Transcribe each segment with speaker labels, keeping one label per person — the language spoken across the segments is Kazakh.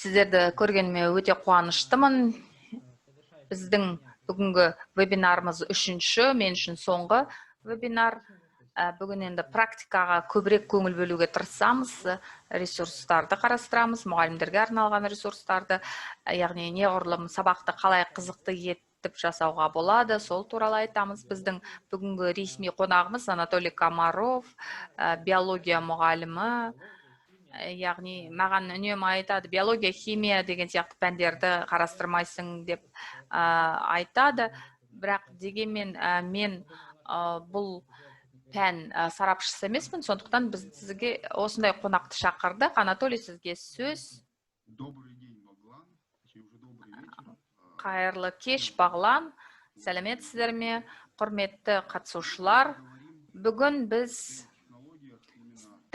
Speaker 1: Сіздерді көргеніме өте қуаныштымын. Біздің бүгінгі вебинарымыз үшінші, мен үшін соңғы вебинар. Бүгін енді практикаға көбірек көңіл бөлуге тырысамыз, ресурстарды қарастырамыз, мұғалімдерге арналған ресурстарды, яғни неғұрлым сабақты қалай қызықты етіп жасауға болады, сол туралы айтамыз. Біздің бүгінгі ресми қонағымыз Анатолий Комаров, биология мұғалімі. Яғни маған үнемі айтады, биология, химия деген сияқты пәндерді қарастырмайсың деп айтады. Бірақ дегенмен мен бұл пән сарапшысы емеспін, сондықтан бізге осындай қонақты шақырдық. Анатолий, сізге сөз. Қайырлы кеш, Бағлан. Сәлеметсіздер ме, құрметті қатысушылар. Бүгін біз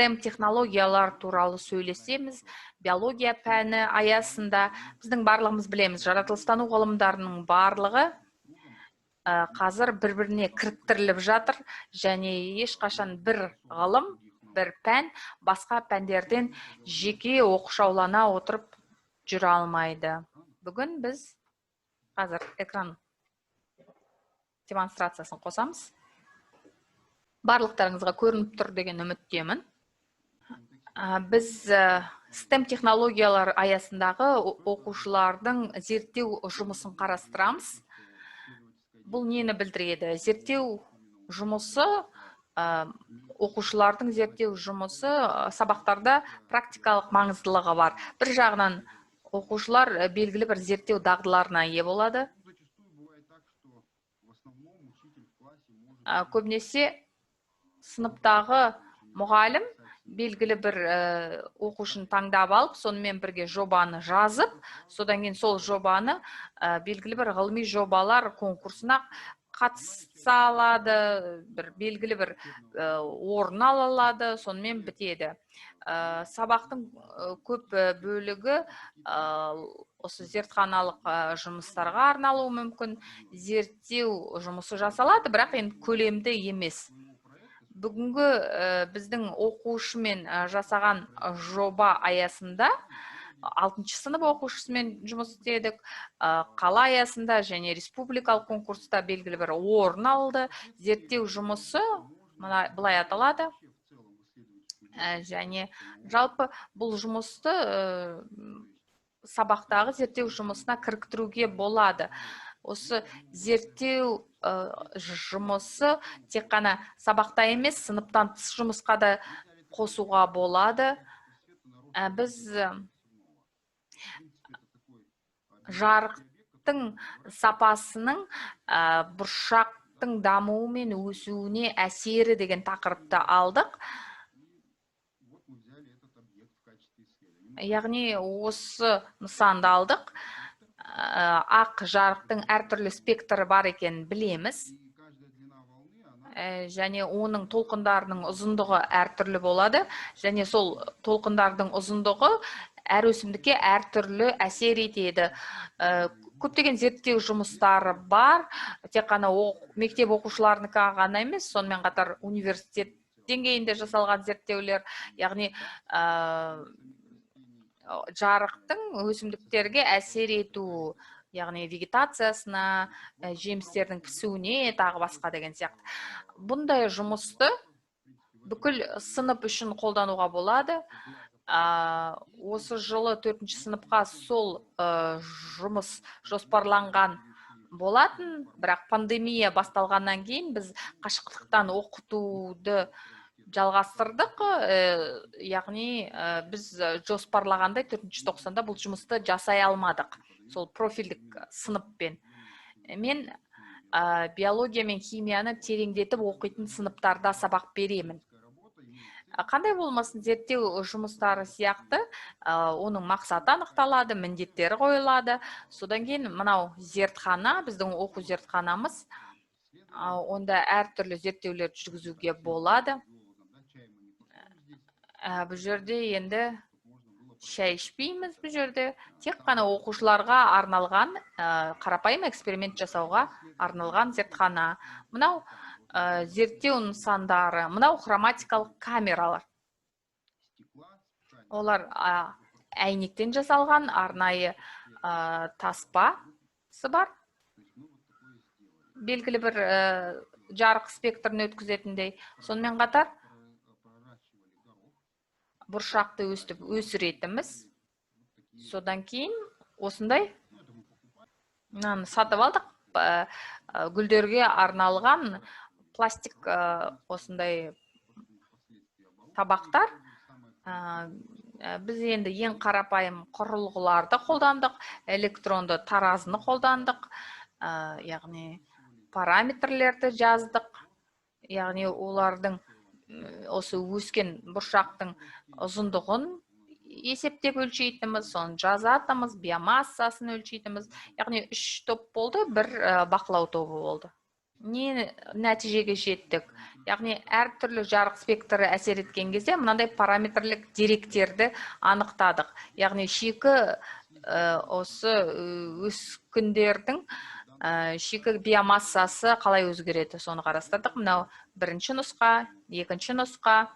Speaker 1: STEM технологиялар туралы сөйлесеміз. Биология пәні аясында біздің барлығымыз білеміз, жаратылыстану ғылымдарының барлығы қазір бір-біріне кіріктіріліп жатыр, және ешқашан бір ғылым, бір пән басқа пәндерден жеке оқшаулана отырып жүре алмайды. Бүгін біз қазір экран демонстрациясын қосамыз. Барлықтарыңызға көрініп тұр деген үміттемін. Біз STEM технологиялар аясындағы оқушылардың зерттеу жұмысын қарастырамыз. Бұл нені білдіреді? Зерттеу жұмысы, оқушылардың зерттеу жұмысы сабақтарда практикалық маңыздылығы бар. Бір жағынан оқушылар белгілі бір зерттеу дағдыларына ие болады. Көбінесе сыныптағы мұғалім белгілі бір оқушыны таңдап алып, сонымен бірге жобаны жазып, содан кейін сол жобаны белгілі бір ғылыми жобалар конкурсына қатыса алады, белгілі бір орын ала алады, сонымен бітеді. Сабақтың көп бөлігі осы зертханалық жұмыстарға арналуы мүмкін, зерттеу жұмысы жасалады, бірақ енді көлемді емес. Бүгінгі біздің оқушымен жасаған жоба аясында 6-шы сынып оқушысымен жұмыс істедік. Қала аясында және республикалық конкурста белгілі бір орын алды. Зерттеу жұмысы былай аталады. Және жалпы бұл жұмысты сабақтағы зерттеу жұмысына кіріктіруге болады. Осы зерттеу жұмысы тек қана сабақта емес, сыныптан тыс жұмысқа да қосуға болады. Біз жарықтың сапасының бұршақтың дамуы мен өсуіне әсері деген тақырыпты алдық. Яғни осы нысанды алдық. Ақ жарықтың әртүрлі спектрі бар екенін білеміз. Және оның толқындарының ұзындығы әртүрлі болады. Және сол толқындардың ұзындығы әр өсімдікке әртүрлі әсер етеді. Көптеген зерттеу жұмыстары бар. Тек қана мектеп оқушыларынікі ғана емес, сонымен қатар университет деңгейінде жасалған зерттеулер, яғни жарықтың өсімдіктерге әсер ету, яғни вегетациясына, жемістердің пісуіне, тағы басқа деген сияқты. Бұндай жұмысты бүкіл сынып үшін қолдануға болады. Осы жылы 4-ші сыныпқа сол жұмыс жоспарланған болатын, бірақ пандемия басталғаннан кейін біз қашықтықтан оқытуды жалғастырдық, яғни біз жоспарлағандай 4-ші тоқсанда бұл жұмысты жасай алмадық, сол профильдік сыныппен. Мен биология мен химияны тереңдетіп оқитын сыныптарда сабақ беремін. Қандай болмасын, зерттеу жұмыстары сияқты, оның мақсаты анықталады, міндеттері қойылады. Содан кейін мынау зертхана, біздің оқу зертханамыз, онда әртүрлі зерттеулер жүргізуге болады. Бұл жерде енді шай ішпейміз, бұл жерде тек қана оқушыларға арналған, қарапайым эксперимент жасауға арналған зертхана. Мынау зерттеу нысандары, мынау хроматикалық камералар. Олар әйнектен жасалған арнайы таспасы бар. Белгілі бір жарық спектрін өткізетіндей. Сонымен қатар бұршақты өстіп өсіретіміз. Содан кейін осындай сатып алдық. Гүлдерге арналған пластик осындай табақтар. Біз енді ең қарапайым құрылғыларды қолдандық, электронды таразыны қолдандық, яғни параметрлерді жаздық, яғни олардың осы өскен бұршақтың ұзындығын есептеп өлшейтіміз, соны жазатымыз, биомассасын өлшейтіміз. Яғни 3 топ болды, бір бақылау тобы болды. Не нәтижеге жеттік? Яғни әртүрлі жарық спектрі әсер еткен кезде мынандай параметрлік деректерді анықтадық. Яғни шикі осы өскіндердің шикі биомассасы қалай өзгереді, соны қарастырдық. Мынау бірінші нұсқа, екінші нұсқа,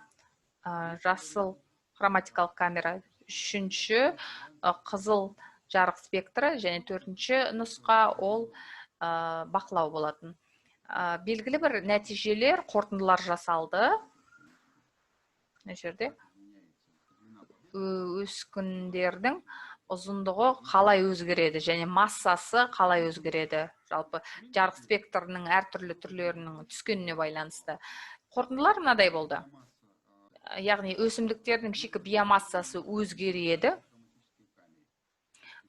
Speaker 1: жасыл хроматикалық камера, үшінші қызыл жарық спектрі, және төртінші нұсқа ол бақылау болатын. Белгілі бір нәтижелер, қорытындылар жасалды. Жерде өскіндердің ұзындығы қалай өзгереді және массасы қалай өзгереді, жалпы жарық спектрінің әртүрлі түрлерінің түскеніне байланысты. Қорытындылар мынадай болды. Яғни өсімдіктердің шикі биомассасы өзгереді.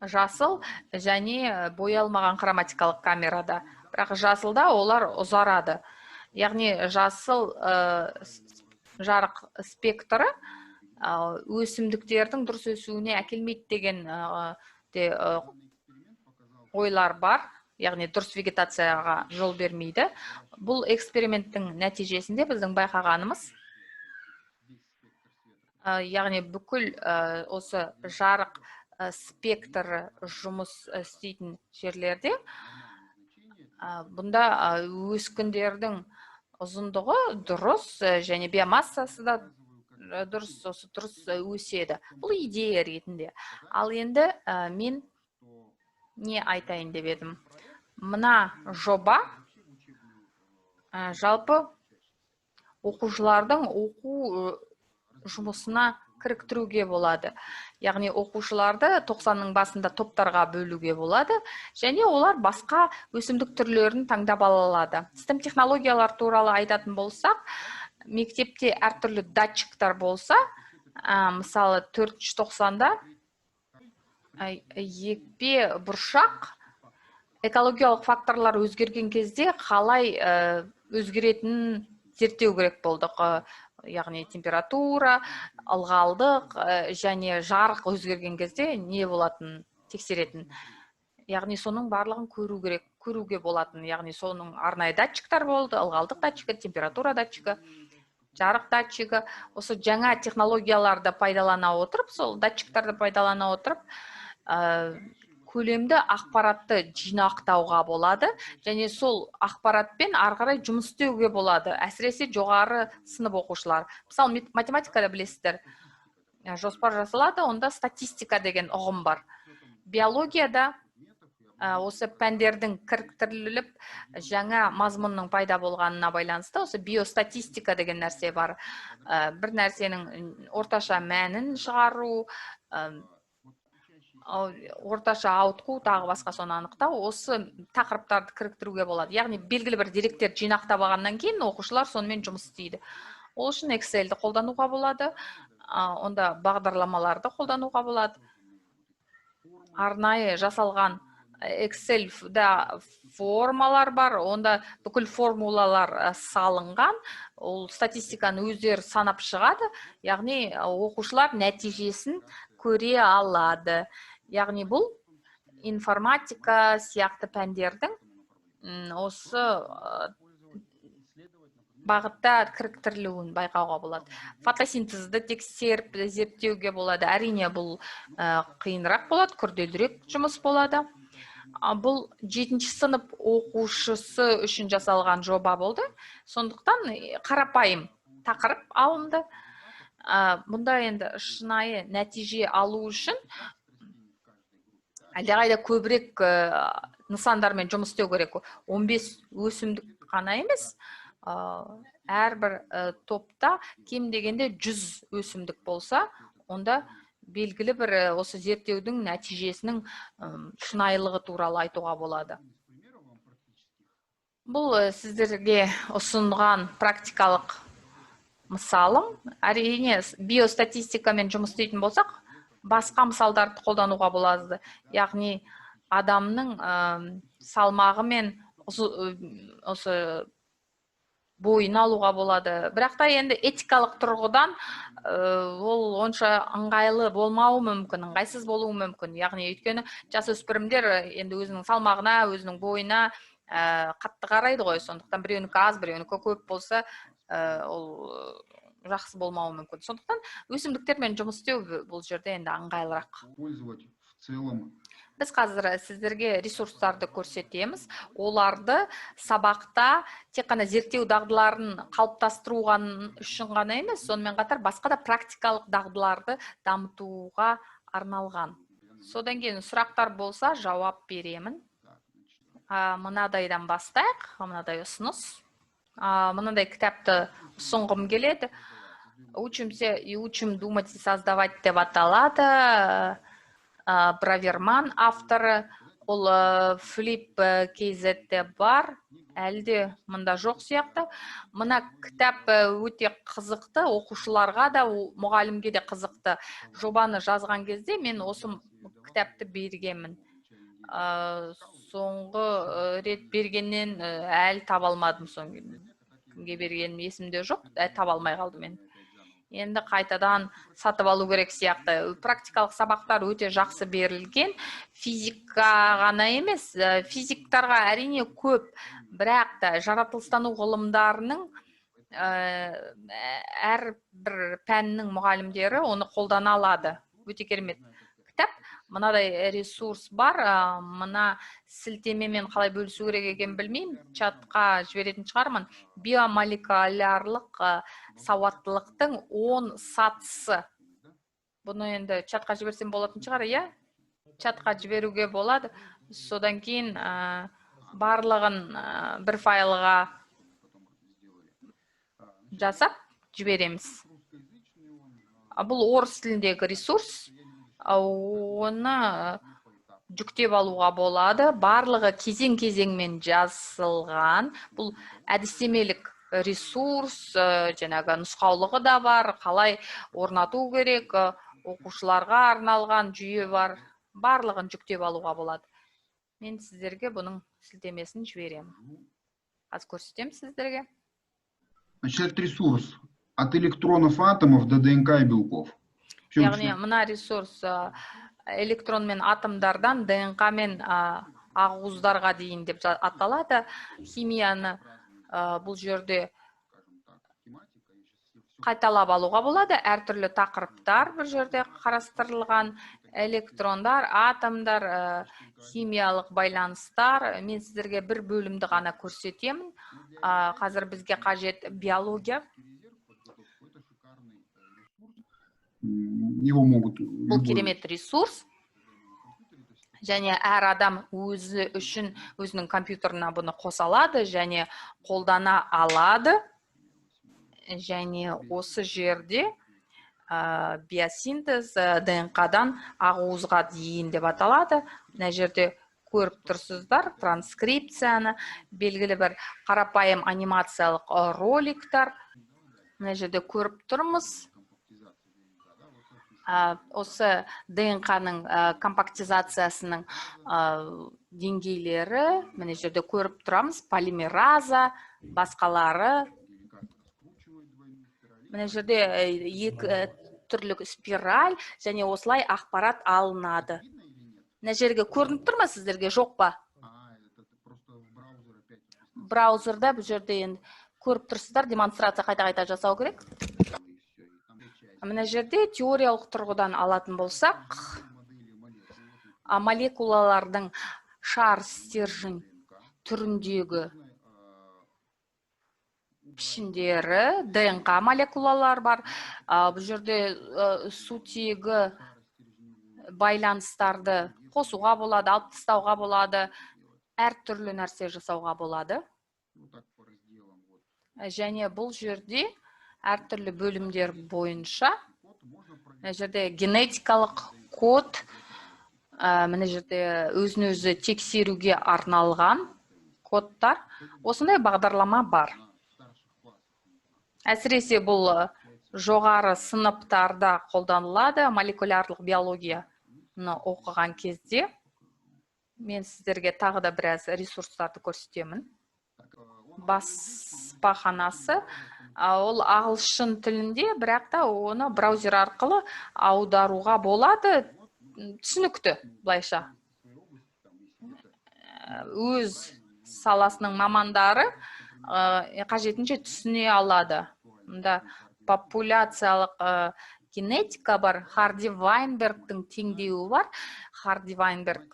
Speaker 1: Жасыл және боялмаған хроматикалық камерада. Бірақ жасылда олар ұзарады. Яғни жасыл жарық спектрі өсімдіктердің дұрыс өсуіне әкелмейді деген ойлар бар. Яғни дұрыс вегетацияға жол бермейді. Бұл эксперименттің нәтижесінде біздің байқағанымыз, яғни бүкіл осы жарық спектрі жұмыс істейтін жерлерде бұнда өскіндердің ұзындығы дұрыс және биомассасы да дұрыс өседі. Бұл идея ретінде. Ал енді мен не айтайын деп едім? Мына жоба жалпы оқушылардың оқу жұмысына кіріктіруге болады. Яғни оқушыларды 90-ның басында топтарға бөлуге болады, және олар басқа өсімдік түрлерін таңдап ала алады. Систем технологиялар туралы айтатын болсақ, мектепте әртүрлі датчиктар болса, мысалы 490-да екпе бұршақ экологиялық факторлар өзгерген кезде қалай өзгеретінін зерттеу керек болдық. Яғни температура, ылғалдық және жарық өзгерген кезде не болатын тексеретін. Яғни соның барлығын көруге болатын. Яғни соның арнайы датчиктар болды, ылғалдық датчигі, температура датчигі, жарық датчигі. Осы жаңа технологияларды пайдалана отырып, сол датчиктарды пайдалана отырып, көлемді ақпаратты жинақтауға болады, және сол ақпаратпен ары қарай жұмыс істеуге болады. Әсіресе жоғары сынып оқушылар. Мысалы, математикада білесіздер, жоспар жасалады, онда статистика деген ұғым бар. Биологияда осы пәндердің кіріктіріліп, жаңа мазмұнның пайда болғанына байланысты, осы биостатистика деген нәрсе бар. Бір нәрсенің орташа мәнін шығару, орташа ауытқу, тағы басқа соны анықтау, осы тақырыптарды кіріктіруге болады. Яғни белгілі бір деректер жинақтап алғаннан кейін оқушылар сонымен жұмыс істейді. Ол үшін Excel-ді қолдануға болады, онда бағдарламаларды қолдануға болады. Арнайы жасалған Excel-да формалар бар, онда бүкіл формулалар салынған, ол статистиканы өздері санап шығады, яғни оқушылар нәтижесін көре алады. Яғни бұл информатика сияқты пәндердің осы бағытта кіріктірілуін байқауға болады. Фотосинтезді тексеріп зерттеуге болады. Әрине бұл қиынырақ болады, күрделірек жұмыс болады. Бұл 7-ші сынып оқушысы үшін жасалған жоба болды. Сондықтан қарапайым тақырып алынды. Мұнда енді шынайы нәтиже алу үшін әлдеқайда көбірек нысандармен жұмыс істеу керек. 15 өсімдік қана емес, әрбір топта кем дегенде 100 өсімдік болса, онда белгілі бір осы зерттеудің нәтижесінің шынайылығы туралы айтуға болады. Бұл сіздерге ұсынған практикалық мысалым. Әрине, биостатистикамен жұмыс істейтін болсақ, басқа мысалдарды қолдануға болады. Яғни, адамның салмағы мен осы бойын алуға болады. Бірақ та енді этикалық тұрғыдан ол онша ыңғайлы болмауы мүмкін, ыңғайсыз болуы мүмкін. Яғни, өйткені жасөспірімдер енді өзінің салмағына, өзінің бойына қатты қарайды ғой. Сондықтан біреуінікі аз, біреуінікі көп болса, ол жақсы болмауы мүмкін. Сондықтан өсімдіктермен жұмыс істеу бұл жерде енді ыңғайлырақ. Біз қазір сіздерге ресурстарды көрсетеміз. Оларды сабақта тек қана зерттеу дағдыларын қалыптастыруға үшін ғана емес, сонымен қатар басқа да практикалық дағдыларды дамытуға арналған. Содан кейін сұрақтар болса, жауап беремін. Мынадайдан бастайық, мынадай ұсыныс. Мынадай кітапты ұсынғым келеді. Учимся и учим думать и создавать деп аталады. Браверман авторы, ол Флип KZ-те бар, әлде мұнда жоқ сияқты. Мына кітап өте қызықты, оқушыларға да, мұғалімге де қызықты. Жобаны жазған кезде мен осы кітапты бергенмін. Соңғы рет бергеннен әлі таба алмадым, кімге бергенім есімде жоқ, таба алмай қалдым мен. Енді қайтадан сатып алу керек сияқты. Практикалық сабақтар өте жақсы берілген. Физика ғана емес, физиктарға әрине көп, бірақ та жаратылыстану ғылымдарының әрбір пәннің мұғалімдері оны қолдана алады. Өте керемет кітап. Мынадай ресурс бар, мына сілтемемен қалай бөлісу керек екен білмеймін, чатқа жіберетін шығармын. Биомолекулярлық сауаттылықтың 10 сатысы. Бұны енді чатқа жіберсем болатын шығар, иә? Чатқа жіберуге болады. Содан кейін барлығын бір файлға жасап жібереміз. Бұл орыс тіліндегі ресурс. Оны жүктеп алуға болады. Барлығы кезең-кезеңмен жазылған. Бұл әдістемелік ресурс, жаңағы нұсқаулығы да бар, қалай орнату керек, оқушыларға арналған жүйе бар. Барлығын жүктеп алуға болады. Мен сіздерге бұның сілтемесін жіберемін. Қазір көрсетемін сіздерге.
Speaker 2: Значит, ресурс от электронов атомов до ДНК и белков.
Speaker 1: Яғни, мына ресурс электрон мен атомдардан ДНК мен ағуыздарға дейін деп аталады. Химияны бұл жерде қайталап алуға болады. Әртүрлі тақырыптар бір жерде қарастырылған. Электрондар, атомдар, химиялық байланыстар. Мен сіздерге бір бөлімді ғана көрсетемін. Қазір бізге қажет биология. Бұл керемет ресурс. Және әр адам өзі үшін өзінің компьютеріне бұны қоса алады және қолдана алады. Және осы жерде биосинтез ДНК-дан ағуызға дейін деп аталады. Мына жерде көріп тұрсыздар транскрипцияны, белгілі бір қарапайым анимациялық роликтар. Мына жерде көріп тұрмыз. Осы ДНК-ның компактизациясының деңгейлері, мына жерде көріп тұрамыз, полимераза, басқалары. Мына жерде екі түрлі спираль және осылай ақпарат алынады. Мына жерге көрініп тұр ма сіздерге, жоқ па? Браузерда бұл жерде көріп тұрсыздар, демонстрация қайта-қайта жасау керек. Мына жерде теориялық тұрғыдан алатын болсақ, молекулалардың шар стержень түріндегі пішіндері, ДНК молекулалар бар. Бұл жерде сутегі байланыстарды қосуға болады, алып тастауға болады, әртүрлі нәрсе жасауға болады. Және бұл жерде әртүрлі бөлімдер бойынша мына жерде генетикалық код, мына жерде өзін өзі тексеруге арналған кодтар, осындай бағдарлама бар. Әсіресе бұл жоғары сыныптарда қолданылады, молекулярлық биологияны оқыған кезде. Мен сіздерге тағы да біраз ресурстарды көрсетемін. Баспаханасы, ол ағылшын тілінде, бірақ та оны браузер арқылы аударуға болады, түсінікті былайша. Өз саласының мамандары қажетінше түсіне алады. Мұнда популяциялық генетика бар, Харди Вайнбергтің теңдеуі бар. Харди Вайнберг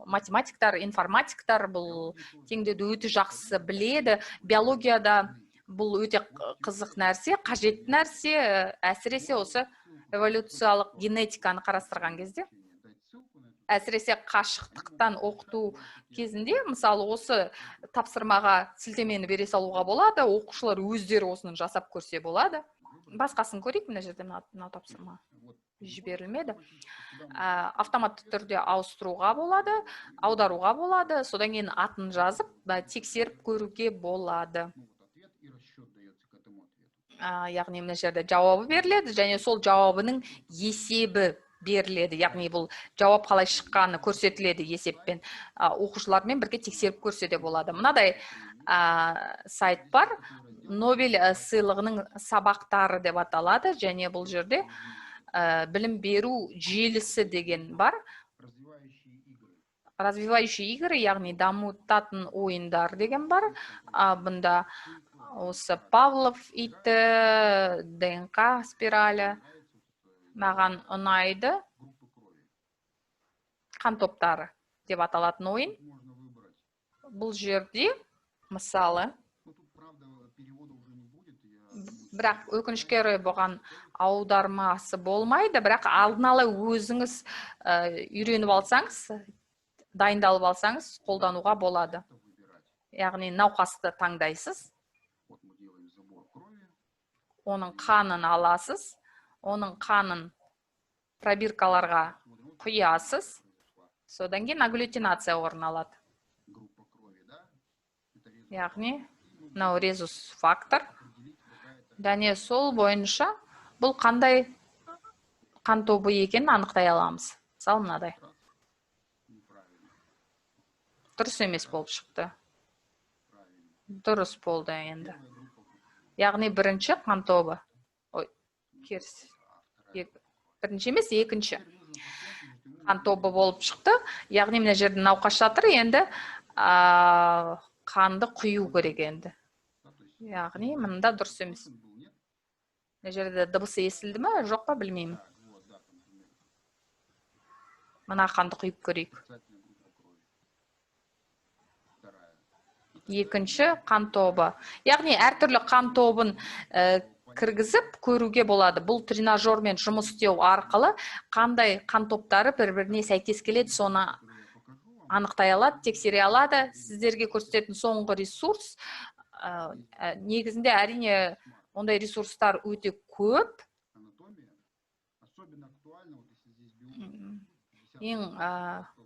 Speaker 1: математиктар, информатиктар бұл теңдеуді өте жақсы біледі. Биологияда бұл өте қызық нәрсе, қажетті нәрсе, әсіресе осы эволюциялық генетиканы қарастырған кезде. Әсіресе қашықтықтан оқыту кезінде, мысалы, осы тапсырмаға сілтемені бере салуға болады, оқушылар өздері осыны жасап көрсе болады. Басқасын көрейік, мына жерде мынау тапсырма жіберілмеді. Автоматты түрде ауыстыруға болады, аударуға болады, содан кейін атын жазып, тексеріп көруге болады. Яғни мына жерде жауабы беріледі, және сол жауабының есебі беріледі. Яғни бұл жауап қалай шыққаны көрсетіледі есеппен. Оқушылармен бірге тексеріп көрсе де болады. Мынадай сайт бар, Нобель сыйлығының сабақтары деп аталады, және бұл жерде білім беру желісі деген бар. Развивающие игры, яғни дамытатын ойындар деген бар. Бұнда осы Павлов иті, ДНК спиралі маған ұнайды. Қан топтары деп аталатын ойын. Бұл жерде, мысалы, бірақ өкінішке орай бұған аудармасы болмайды, бірақ алдын ала өзіңіз үйреніп алсаңыз, дайындалып алсаңыз, қолдануға болады. Яғни науқасты таңдайсыз, оның қанын аласыз, оның қанын пробиркаларға құясыз, содан кейін агглютинация орын алады. Яғни, мынау резус фактор. Және сол бойынша бұл қандай қан тобы екенін анықтай аламыз. Мысалы, мынадай. Дұрыс емес болып шықты. Дұрыс болды енді. Яғни бірінші қан тобы. Бірінші емес, екінші қан тобы болып шықты. Яғни мына жерде науқас жатыр, енді қанды құю керек енді. Яғни мында дұрыс емес. Мына жерде дыбысы естілді ме, жоқ па, білмеймін. Мына қанды құйып көрейік. Екінші қан тобы. Яғни әртүрлі қан тобын кіргізіп көруге болады. Бұл тренажермен жұмыс істеу арқылы қандай қан топтары бір-біріне сәйкес келеді, соны анықтай алады, тексере алады. Сіздерге көрсететін соңғы ресурс, негізінде әрине ондай ресурстар өте көп. Ең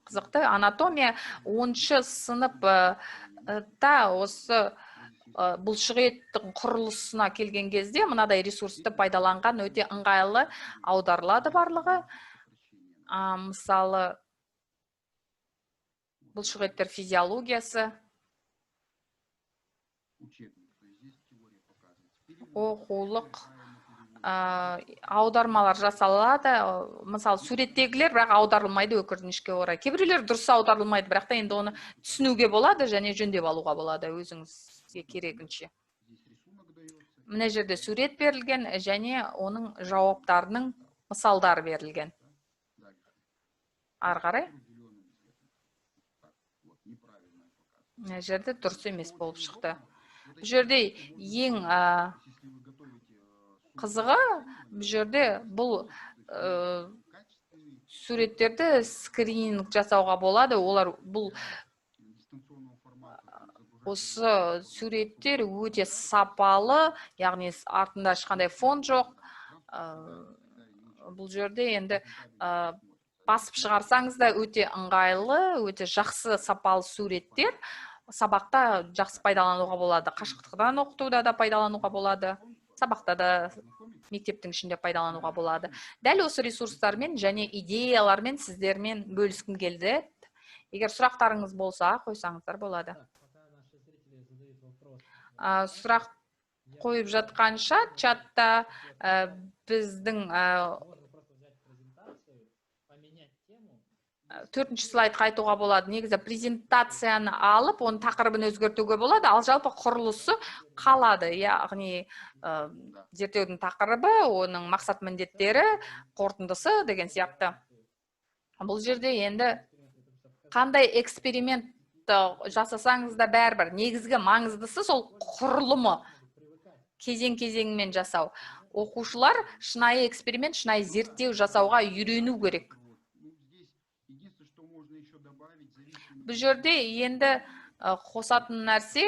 Speaker 1: қызықты анатомия 10-шы сыныпта осы бұлшық еттің құрылысына келген кезде мынадай ресурсты пайдаланған өте ыңғайлы аударылады барлығы. Мысалы, бұлшық еттер физиологиясы, оқулық аудармалар жасалады. Мысалы, суреттегілер бірақ аударылмайды өкінішке орай. Кейбіреулер дұрыс аударылмайды, бірақ та енді оны түсінуге болады және жөндеп алуға болады өзіңізге керегінше. Мына жерде сурет берілген және оның жауаптарының мысалдары берілген. Ары қарай. Мына жерде дұрыс емес болып шықты. Бұл жерде ең қызығы, бұл жерде бұл суреттерді скрининг жасауға болады. Олар бұл осы суреттер өте сапалы, яғни артында ешқандай фон жоқ. Бұл жерде енді басып шығарсаңыз да өте ыңғайлы, өте жақсы сапалы суреттер. Сабақта жақсы пайдалануға болады. Қашықтықтан оқытуда да пайдалануға болады. Сабақта да, мектептің ішінде пайдалануға болады. Дәл осы ресурстармен және идеялармен сіздермен бөліскім келді. Егер сұрақтарыңыз болса, қойсаңыздар болады. Сұрақ қойып жатқанша чатта біздің 4-ші слайдқа айтуға болады. Негізі презентацияны алып, оның тақырыбын өзгертуге болады, ал жалпы құрылысы қалады. Яғни зерттеудің тақырыбы, оның мақсат міндеттері, қорытындысы деген сияқты. Бұл жерде енді қандай эксперимент жасасаңыз да бәрібір. Негізгі маңыздысы сол құрылымы кезең-кезеңмен жасау. Оқушылар шынайы эксперимент, шынайы зерттеу жасауға үйрену керек. Бұл жерде енді қосатын нәрсе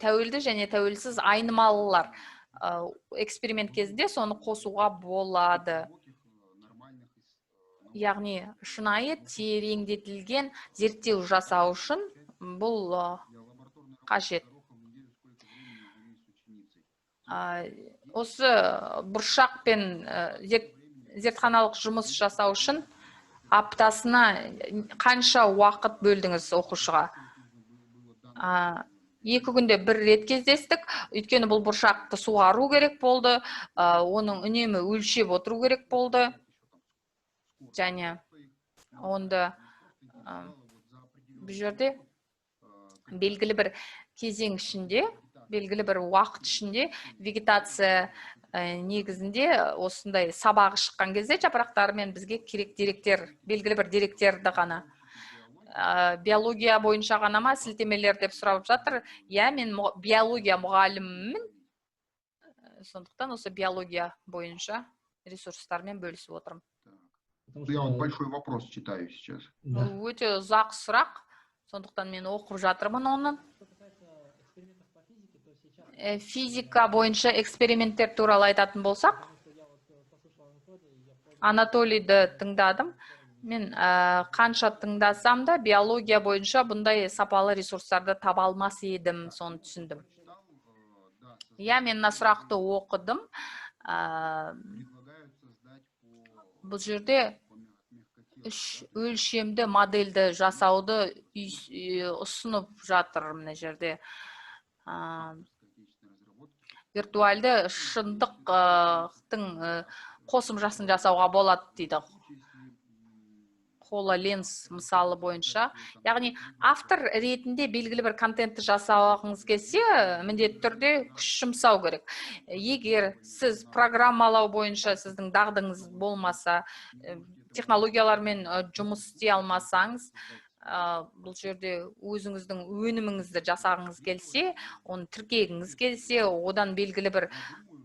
Speaker 1: тәуелді және тәуелсіз айнымалылар. Эксперимент кезінде соны қосуға болады. Яғни шынайы тереңдетілген зерттеу жасау үшін бұл қажет. Осы бұршақпен зертханалық жұмыс жасау үшін аптасына қанша уақыт бөлдіңіз оқушыға? 2 күнде 1 рет кездестік, өйткені бұл бұршақты суару керек болды, оның үнемі өлшеп отыру керек болды. Және онда бұл жерде белгілі бір кезең ішінде, белгілі бір уақыт ішінде вегетация негізінде осындай сабағы шыққан кезде жапырақтарымен бізге керек деректер, белгілі бір деректерді ғана. Биология бойынша ғана ма, сілтемелер деп сұрап жатыр. Мен биология мұғалімімін. Сондықтан осы биология бойынша ресурстармен бөлісіп отырмын.
Speaker 2: Я вот большой вопрос читаю сейчас.
Speaker 1: Өте ұзақ сұрақ, сондықтан мен оқып жатырмын оны. Физика бойынша эксперименттер туралы айтатын болсақ, Анатолийді тыңдадым. Мен қанша тыңдасам да биология бойынша бұндай сапалы ресурстарды таба алмас едім, соны түсіндім. Мен сұрақты оқыдым. Бұл жерде өлшемді модельді жасауды ұсынып жатыр мына жерде. Виртуальды шындықтың қосымшасын жасауға болады дейді. HoloLens мысалы бойынша. Яғни автор ретінде белгілі бір контентті жасауыңыз келсе, міндетті түрде күш жұмсау керек. Егер сіз программалау бойынша сіздің дағдыңыз болмаса, технологиялармен жұмыс істей алмасаңыз, бұл жерде өзіңіздің өніміңізді жасағыңыз келсе, оны тіркегіңіз келсе, одан белгілі бір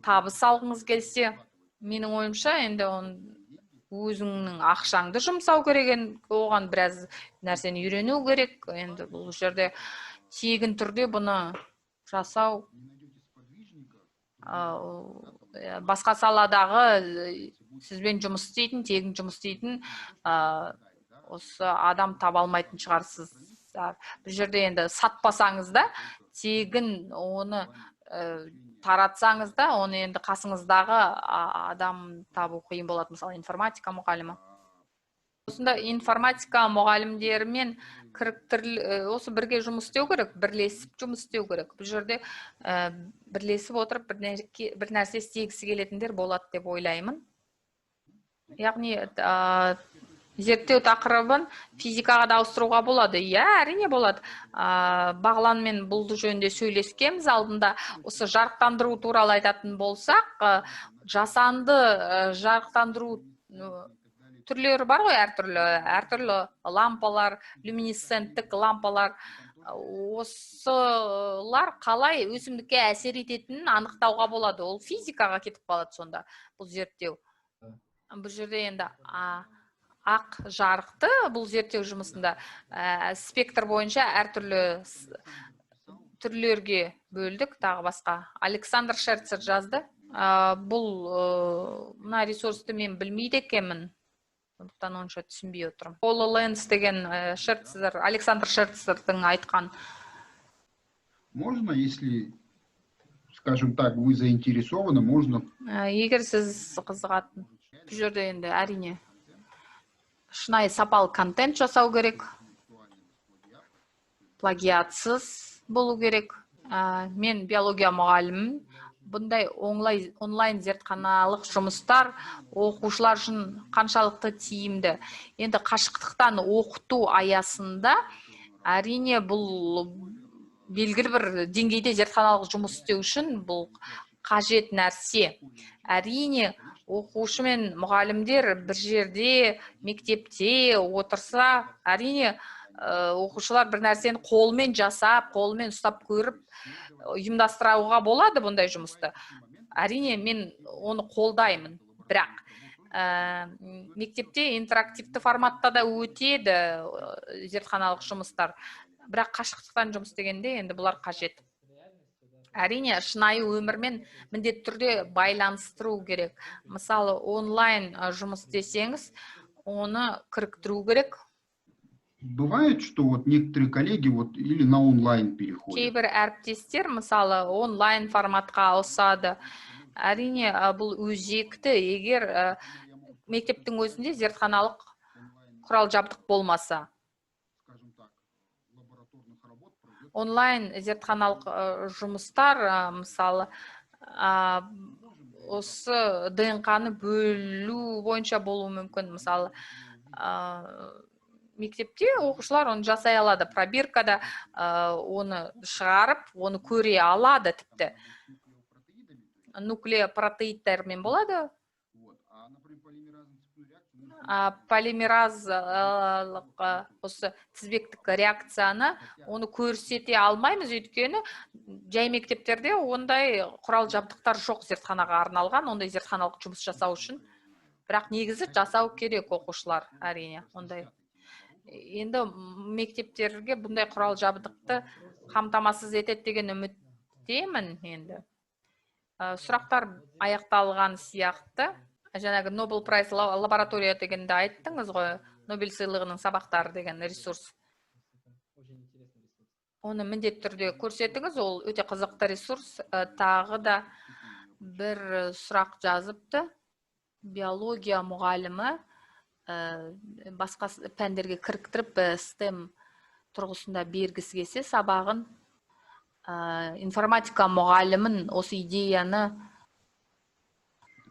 Speaker 1: табыс алғыңыз келсе, менің ойымша енді өзіңнің ақшаңды жұмсау керек, оған біраз нәрсені үйрену керек. Енді бұл жерде тегін түрде бұны жасау басқа саладағы сізбен жұмыс істейтін, тегін жұмыс істейтін осы адам таба алмайтын шығарсыздар. Бұл жерде енді сатпасаңыз да, тегін оны таратсаңыз да, оны енді қасыңыздағы адам табу қиын болады, мысалы информатика мұғалімі. Осында информатика мұғалімдерімен осы бірге жұмыс істеу керек, бірлесіп жұмыс істеу керек. Бұл жерде бірлесіп отырып бір нәрсе істегісі келетіндер болады деп ойлаймын. Яғни зерттеу тақырыбын физикаға да ауыстыруға болады. Әрине болады. Бағланмен бұл жөнінде сөйлескенбіз алдында. Осы жарықтандыру туралы айтатын болсақ, жасанды жарықтандыру түрлері бар ғой, әртүрлі лампалар, люминесценттік лампалар, осылар қалай өсімдікке әсер ететінін анықтауға болады. Ол физикаға кетіп қалады сонда бұл зерттеу. Бұл жерде енді ақ жарықты бұл зерттеу жұмысында спектр бойынша әртүрлі түрлерге бөлдік, тағы басқа. Александр Шерцер жазды. Бұл мына ресурсты мен білмейді екенмін. Сондықтан онша түсінбей отырмын. HoloLens деген Александр Шерцердің айтқан.
Speaker 2: Можно, если, скажем так, вы заинтересованы, можно...
Speaker 1: Егер сіз қызығатын. Бұл жерде енді әрине шынайы сапалы контент жасау керек. Плагиатсыз болу керек. Мен биология мұғалімін. Бұндай онлайн зертханалық жұмыстар оқушылар үшін қаншалықты тиімді. Енді қашықтықтан оқыту аясында әрине бұл белгілі бір деңгейде зертханалық жұмыс істеу үшін бұл қажет нәрсе. Әрине оқушы мен мұғалімдер бір жерде мектепте отырса, әрине оқушылар бір нәрсені қолмен жасап, қолмен ұстап көріп ұйымдастыруға болады бұндай жұмысты. Әрине мен оны қолдаймын, бірақ мектепте интерактивті форматта да өтеді зертханалық жұмыстар. Бірақ қашықтықтан жұмыс дегенде енді бұлар қажет. Әрине шынайы өмірмен міндетті түрде байланыстыру керек. Мысалы онлайн жұмыс десеңіз, оны кіріктіру керек.
Speaker 2: Бывает, что вот некоторые коллеги вот или на онлайн переходят.
Speaker 1: Кейбір әріптестер мысалы онлайн форматқа ауысады. Әрине бұл өзекті, егер мектептің өзінде зертханалық құрал жабдық болмаса. Онлайн зертханалық жұмыстар, мысалы, осы ДНК-ны бөлу бойынша болуы мүмкін. Мысалы, мектепте оқушылар оны жасай алады. Пробиркада оны шығарып, оны көре алады тіпті. Нуклеопротеидтермен болады. Полимераз осы тізбектік реакцияны оны көрсете алмаймыз, өйткені жай мектептерде ондай құрал жабдықтар жоқ зертханаға арналған, ондай зертханалық жұмыс жасау үшін. Бірақ негізі жасау керек оқушылар, әрине, ондай. Енді мектептерге бұндай құрал жабдықты қамтамасыз етеді деген үміттемін енді. Сұрақтар аяқталған сияқты. Жаңағы Nobel Prize лаборатория дегенде айттыңыз ғой, Нобель сыйлығының сабақтары деген ресурс. Оны міндетті түрде көрсетіңіз, ол өте қызықты ресурс. Тағы да бір сұрақ жазыпты. Биология мұғалімі басқа пәндерге кіріктіріп STEM тұрғысында бергісі келсе сабағын, информатика мұғалімін осы идеяны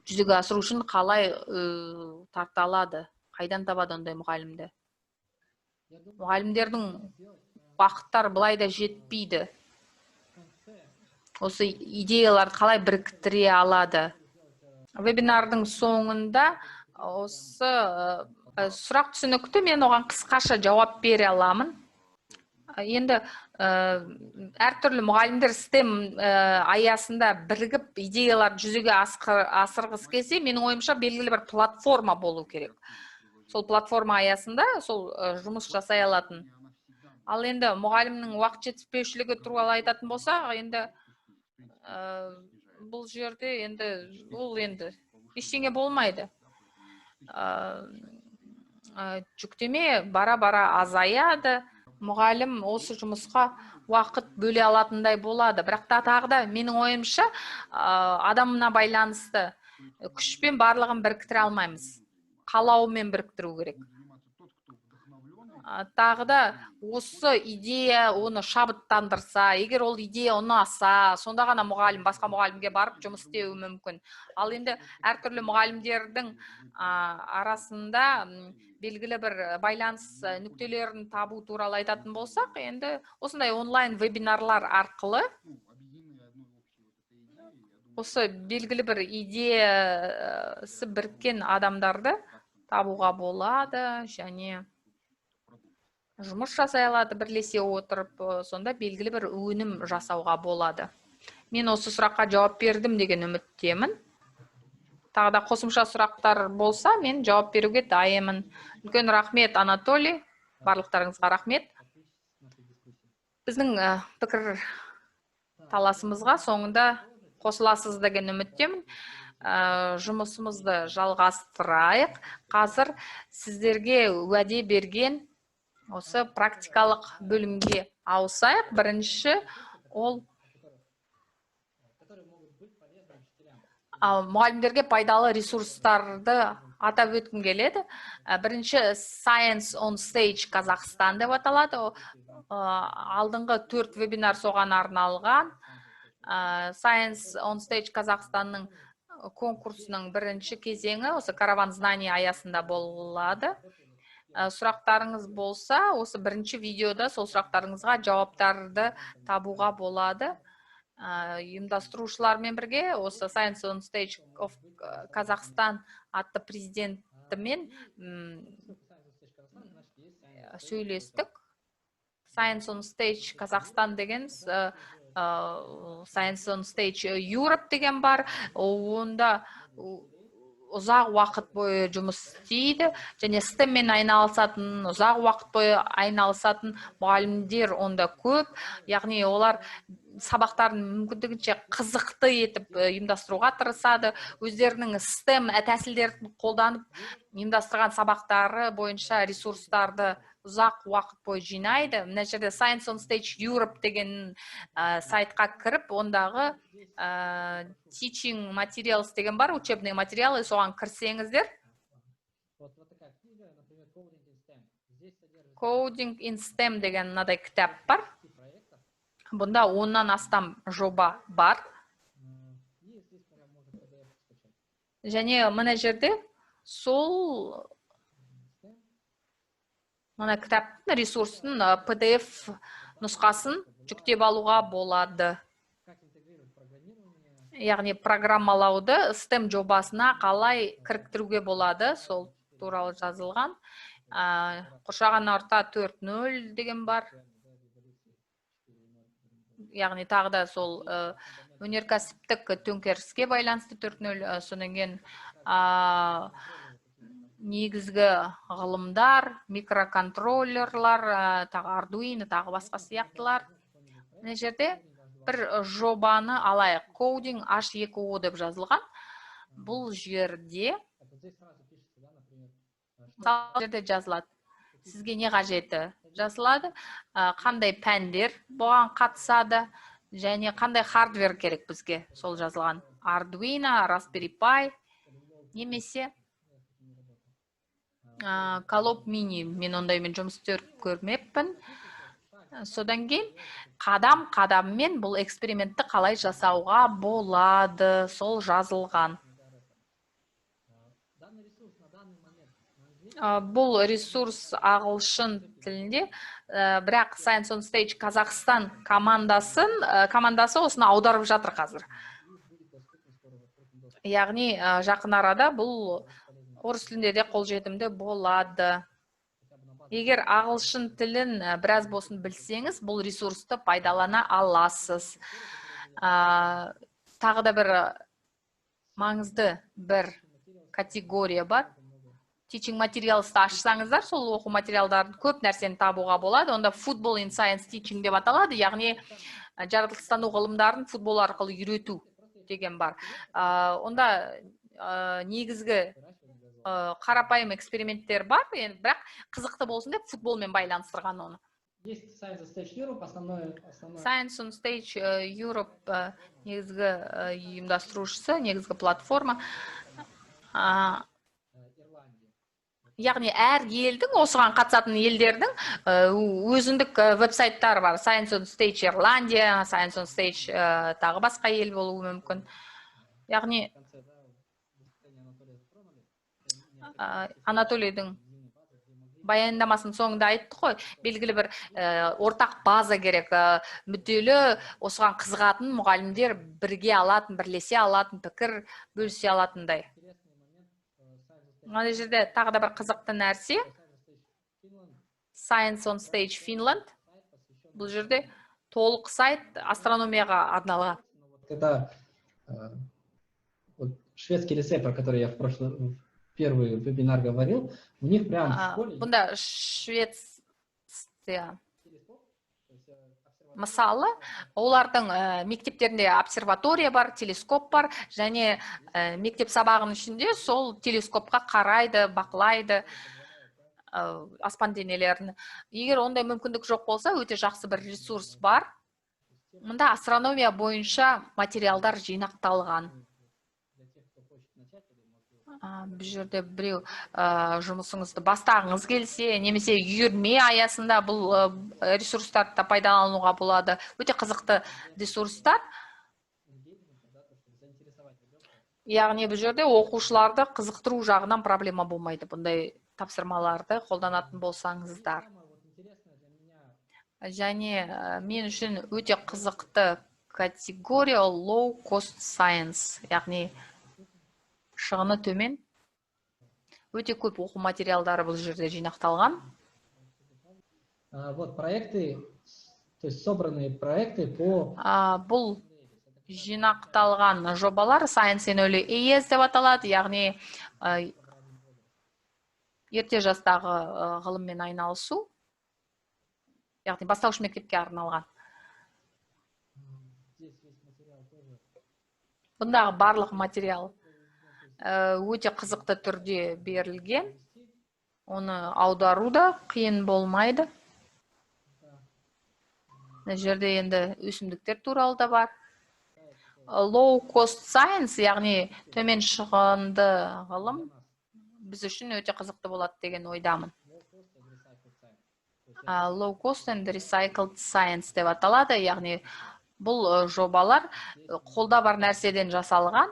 Speaker 1: жүзеге асыру үшін қалай тарта алады, қайдан табады ондай мұғалімді? Мұғалімдердің уақыттар былай да жетпейді. Осы идеяларды қалай біріктіре алады? Вебинардың соңында осы сұрақ түсінікті мен оған қысқаша жауап бере аламын. Енді әртүрлі мұғалімдер STEM аясында бірігіп идеялар жүзеге асырғысы келсе, менің ойымша белгілі бір платформа болу керек. Сол платформа аясында сол жұмыс жасай алатын. Ал енді мұғалімнің уақыт жетіспеушілігі туралы айтатын болсақ, енді бұл жерде енді ештеңе болмайды. Жүктеме бара-бара азаяды. Мұғалім осы жұмысқа уақыт бөле алатындай болады. Бірақ тағы да менің ойымша адамына байланысты күшпен барлығын біріктіре алмаймыз. Қалауымен біріктіру керек. Тағы да осы идея оны шабыттандырса, егер ол идея ұнаса, сонда ғана мұғалім басқа мұғалімге барып жұмыс істеуі мүмкін. Ал енді әртүрлі мұғалімдердің арасында белгілі бір байланыс нүктелерін табу туралы айтатын болсақ, енді осындай онлайн вебинарлар арқылы осы белгілі бір идеясы біріккен адамдарды табуға болады, және жұмыс жасай алады бірлесе отырып, сонда белгілі бір өнім жасауға болады. Мен осы сұраққа жауап бердім деген үміттемін. Тағы да қосымша сұрақтар болса, мен жауап беруге дайынмын. Үлкен рахмет, Анатолий. Барлықтарыңызға рахмет. Біздің пікір таласымызға соңында қосыласыз деген үміттемін. Жұмысымызды жалғастырайық. Қазір сіздерге уәде берген осы практикалық бөлімге ауысайық. Бірінші ол мұғалімдерге пайдалы ресурстарды атап өткім келеді. Бірінші Science on Stage Қазақстан деп аталады. Алдыңғы 4 вебинар соған арналған. Science on Stage Қазақстанның конкурсының бірінші кезеңі осы караван знаний аясында болады. Сұрақтарыңыз болса, осы бірінші видеода сол сұрақтарыңызға жауаптарды табуға болады. Ұйымдастырушылармен бірге осы Science on Stage of Қазақстан атты президентімен сөйлестік. Science on Stage Қазақстан деген Science on Stage Europe деген бар. Онда ұзақ уақыт бойы жұмыс істейді, және STEM-мен айналысатын, ұзақ уақыт бойы айналысатын мұғалімдер онда көп. Яғни олар сабақтарын мүмкіндігінше қызықты етіп ұйымдастыруға тырысады. Өздерінің STEM тәсілдерін қолданып ұйымдастырған сабақтары бойынша ресурстарды ұзақ уақыт бойы жинайды. Мына жерде Science on Stage Europe деген сайтқа кіріп, ондағы Teaching Materials деген бар, учебный материалы, соған кірсеңіздер. Coding in STEM деген мынадай кітап бар. Бұнда 10-нан астам жоба бар. Және мына жерде сол мына кітаптың ресурсын, PDF нұсқасын жүктеп алуға болады. Яғни программалауды STEM жобасына қалай кіріктіруге болады, сол туралы жазылған. Қоршаған орта 4.0 деген бар. Яғни тағы да сол өнеркәсіптік төңкеріске байланысты 4.0, содан кейін негізгі ғылымдар, микроконтроллерлар, тағы Arduino, тағы басқа сияқтылар. Мына жерде бір жобаны алайық. Coding H2O деп жазылған. Бұл жерде жазылады. Сізге не қажеті жазылады, қандай пәндер бұған қатысады, және қандай хардвер керек бізге сол жазылған. Arduino, Raspberry Pi, немесе Collob Mini. Мен ондаймен жұмыс көрмеппін. Содан кейін қадам-қадаммен бұл экспериментті қалай жасауға болады, сол жазылған. Бұл ресурс ағылшын тілінде, бірақ Science on Stage Қазақстан командасы осыны аударып жатыр қазір. Яғни жақын арада бұл орыс тілінде де қолжетімді болады. Егер ағылшын тілін біраз болсын білсеңіз, бұл ресурсты пайдалана аласыз. Тағы да бір маңызды бір категория бар. Teaching Materials'ты ашсаңыздар, сол оқу материалдарын көп нәрсені табуға болады. Онда Football in Science Teaching деп аталады, яғни жаратылыстану ғылымдарын футбол арқылы үйрету деген бар. Онда негізгі қарапайым эксперименттер бар, бірақ қызықты болсын деп футболмен байланыстырған оны. Science on Stage Europe негізгі ұйымдастырушысы, негізгі платформа. Яғни әр елдің, осыған қатысатын елдердің өзіндік веб-сайттары бар. Science on Stage Ирландия, Science on Stage тағы басқа ел болуы мүмкін. Яғни Анатолийдің баяндамасын соңында айтты ғой, белгілі бір ортақ база керек, мүдделі, осыған қызығатын мұғалімдер бірге алатын, бірлесе алатын, пікір бөлісе алатындай. Мына жерде тағы да бір қызықты нәрсе. Science on Stage Finland. Бұл жерде толық сайт астрономияға арналған.
Speaker 3: Когда вот шведский лицей, про который я в первый вебинар говорил, у них прям в школе...
Speaker 1: Бұнда Швеция мысалы, олардың мектептерінде обсерватория бар, телескоп бар, және мектеп сабағының ішінде сол телескопқа қарайды, бақылайды аспан денелерін. Егер ондай мүмкіндік жоқ болса, өте жақсы бір ресурс бар. Мұнда астрономия бойынша материалдар жинақталған. Бұл жерде біреу жұмысыңызды бастағыңыз келсе, немесе үйірме аясында бұл ресурстарды пайдалануға болады. Өте қызықты ресурстар. Яғни бұл жерде оқушыларды қызықтыру жағынан проблема болмайды. Бұндай тапсырмаларды қолданатын болсаңыздар. Және мен үшін өте қызықты категория low cost science, яғни шығыны төмен. Өте көп оқу материалдары бұл жерде жинақталған.
Speaker 3: Вот проекты, то есть собранные проекты по...
Speaker 1: Бұл жинақталған жобалар Science in Early Years деп аталады, яғни ерте жастағы ғылыммен айналысу, яғни бастауыш мектепке арналған. Бұндағы барлық материал өте қызықты түрде берілген. Оны аудару да қиын болмайды. Мына жерде енді өсімдіктер туралы да бар. Low cost science, яғни төмен шығынды ғылым біз үшін өте қызықты болады деген ойдамын. Low cost and recycled science деп аталады, яғни бұл жобалар қолда бар нәрседен жасалған.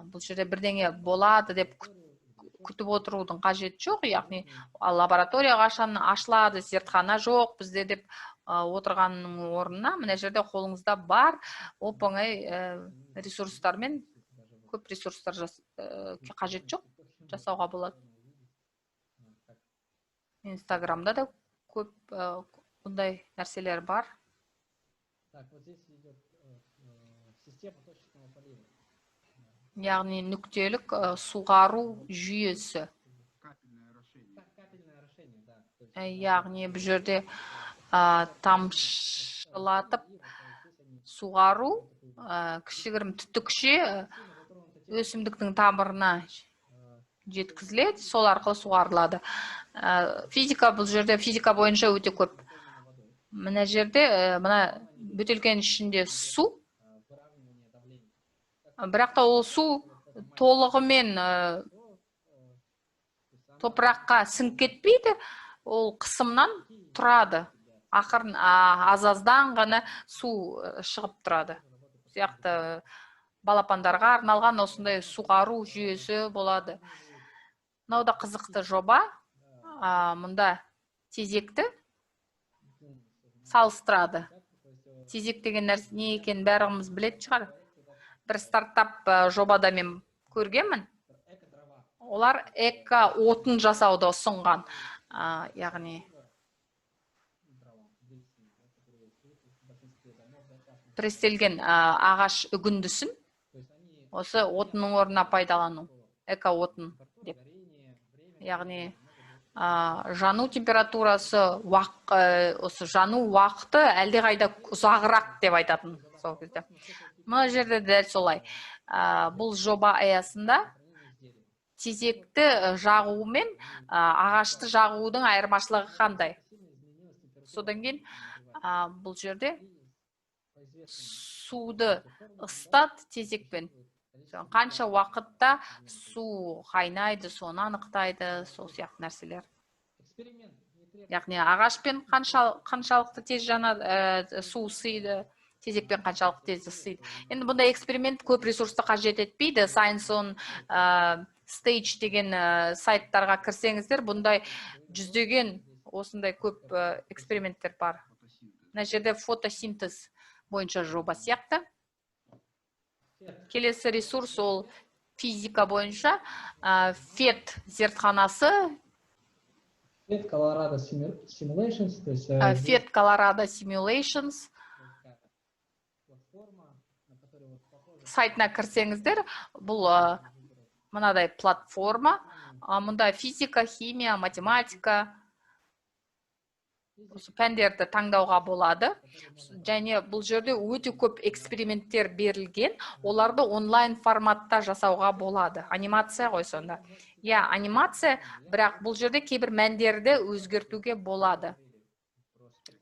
Speaker 1: Бұл жерде бірдеңе болады деп күтіп отырудың қажет жоқ, яғни лаборатория қашан ашылады, зертхана жоқ бізде деп отырғанның орнына, мына жерде қолыңызда бар оп-оңай ресурстармен, көп ресурстар қажет жоқ, жасауға болады. Инстаграмда да көп бұндай нәрселер бар. Яғни нүктелік суғару жүйесі. Яғни бұл жерде тамшылатып суғару, кішігірім түтікше өсімдіктің тамырына жеткізіледі, сол арқылы суғарылады. Физика, бұл жерде физика бойынша өте көп. Мына жерде бөтелкенің ішінде су, бірақ та ол су толығымен топыраққа сіңіп кетпейді, ол қысымнан тұрады. Ақырын азаздан ғана су шығып тұрады. Сияқты балапандарға арналған осындай суғару жүйесі болады. Мынау да қызықты жоба. Мұнда тезекті салыстырады. Тезек деген нәрсе не екенін бәріміз білетін шығар. Бір стартап жобада мен көргенмін. Олар эко-отын жасауды ұсынған. Яғни престелген ағаш үгіндісін осы отынның орнына пайдалану. Эко-отын деп. Яғни жану температурасы, осы жану уақыты әлде қайда ұзағырақ деп айтатын сол кезде. Мұна жерде дәл солай. Бұл жоба аясында тезекті жағу мен ағашты жағудың айырмашылығы қандай? Содан кейін бұл жерде суды ыстат тезекпен. Қанша уақытта су қайнайды, соны анықтайды, сол сияқты нәрселер. Яғни ағашпен қаншалықты тез су ысиды, тезекпен қаншалықты тез ысиды. Енді бұндай эксперимент көп ресурсты қажет етпейді. Science on Stage деген сайттарға кірсеңіздер, бұндай жүздеген осындай көп эксперименттер бар. Мына жерде фотосинтез бойынша жоба сияқты. Келесі ресурс ол физика бойынша FET зертханасы
Speaker 3: FET Colorado Simulations, то есть
Speaker 1: FET Colorado Simulations
Speaker 3: платформа, на которой вот похоже.
Speaker 1: сайтына кірсеңіздер, бұл мынадай платформа, мұнда физика, химия, математика, осы пәндерді таңдауға болады. Және бұл жерде өте көп эксперименттер берілген, оларды онлайн форматта жасауға болады. Анимация ғой сонда. Я, анимация, бірақ бұл жерде кейбір мәндерді өзгертуге болады.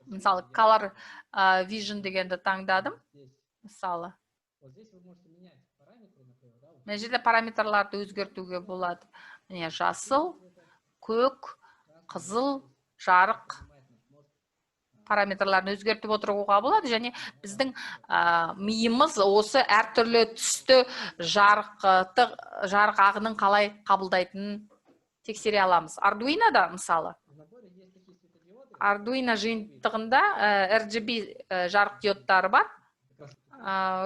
Speaker 1: Мысалы, Color Vision дегенді таңдадым. Мысалы. Мен жерде параметрларды өзгертуге болады. Міне, жасыл, көк, қызыл, жарық параметрларын өзгертіп отыруға болады. Және біздің миымыз осы әртүрлі түсті жарық ағының қалай қабылдайтынын тексере аламыз. Arduino'да мысалы. Arduino жиынтығында RGB жарық диодтары бар.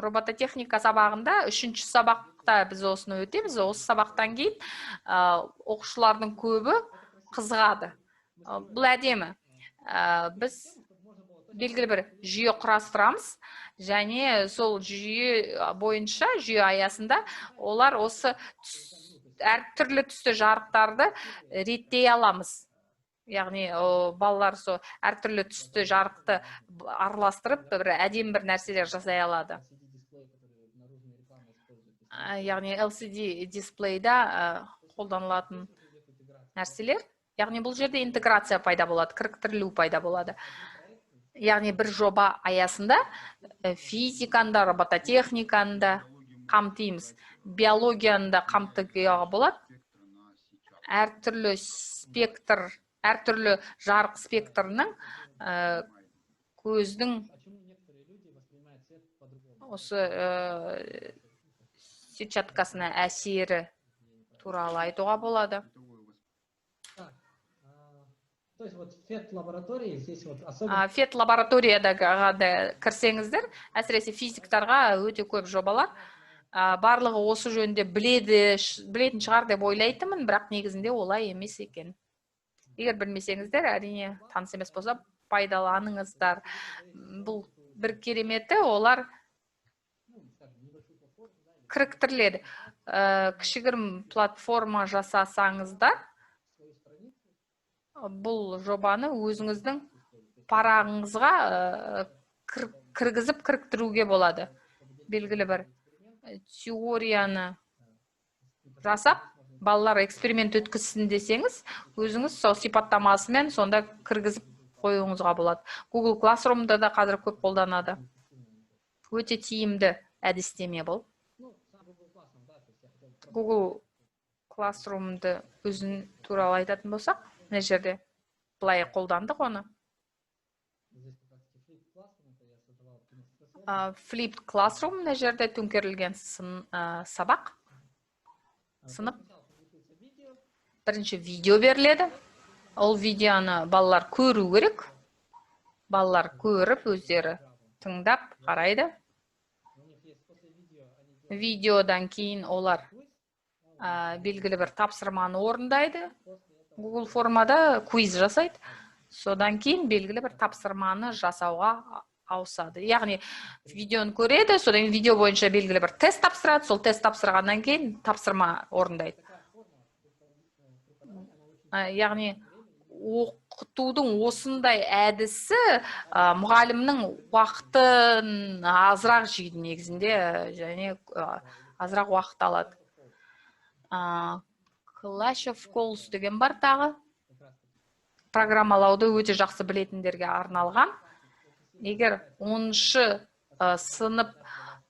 Speaker 1: Робототехника сабағында 3-ші сабақта біз осыны өтеміз. Осы сабақтан кейін оқушылардың көбі қызығады. Бұл әдемі. Біз белгілі бір жүйе құрастырамыз, және сол жүйе бойынша, жүйе аясында олар осы әртүрлі түсті жарықтарды реттей аламыз. Яғни балалар сол әртүрлі түсті жарықты араластырып, бір әдемі бір нәрселер жасай алады. Яғни LCD дисплейда қолданылатын нәрселер. Яғни бұл жерде интеграция пайда болады, кіріктірілу пайда болады. Яғни бір жоба аясында физиканда, робототехниканда қамтимыз, биологияны қамтуға болады. Әртүрлі спектр, әртүрлі жарық спектрінің көздің осы сетчаткасына әсері туралы айтуға болады.
Speaker 3: То есть вот FET лаборатории здесь вот особенно...
Speaker 1: FET лабораторияда кірсеңіздер, әсіресе физиктарға өте көп жобалар. Барлығы осы жөнінде білетін шығар деп ойлайтынмын, бірақ негізінде олай емес екен. Егер білмесеңіздер, әрине таныс емес болса, пайдаланыңыздар. Бұл бір кереметі, олар кіріктіріледі. Кішігірім платформа жасасаңыздар, бұл жобаны өзіңіздің парағыңызға кіргізіп кіріктіруге болады. Белгілі бір теорияны жасап, балалар эксперимент өткізсін десеңіз, өзіңіз сол сипаттамасымен сонда кіргізіп қоюыңызға болады. Google Classroom'да да қазір көп қолданады. Өте тиімді әдістеме бұл. Google Classroom'ды өзін туралы айтатын болсақ, мына жерде былай қолдандық оны. Flipped Classroom мына жерде төңкерілген сабақ. Сынып. Бірінші видео беріледі. Ол видеоны балалар көру керек. Балалар көріп, өздері тыңдап, қарайды. Видеодан кейін олар белгілі бір тапсырманы орындайды. Google формада квиз жасайды. Содан кейін белгілі бір тапсырманы жасауға ауысады. Яғни видеоны көреді, содан видео бойынша белгілі бір тест тапсырады, сол тест тапсырғаннан кейін тапсырма орындайды. Яғни оқытудың осындай әдісі мұғалімнің уақытын азырақ жейді негізінде, және азырақ уақыт алады. Clash of Calls деген бар тағы. Программалауды өте жақсы білетіндерге арналған. Егер 10-шы сынып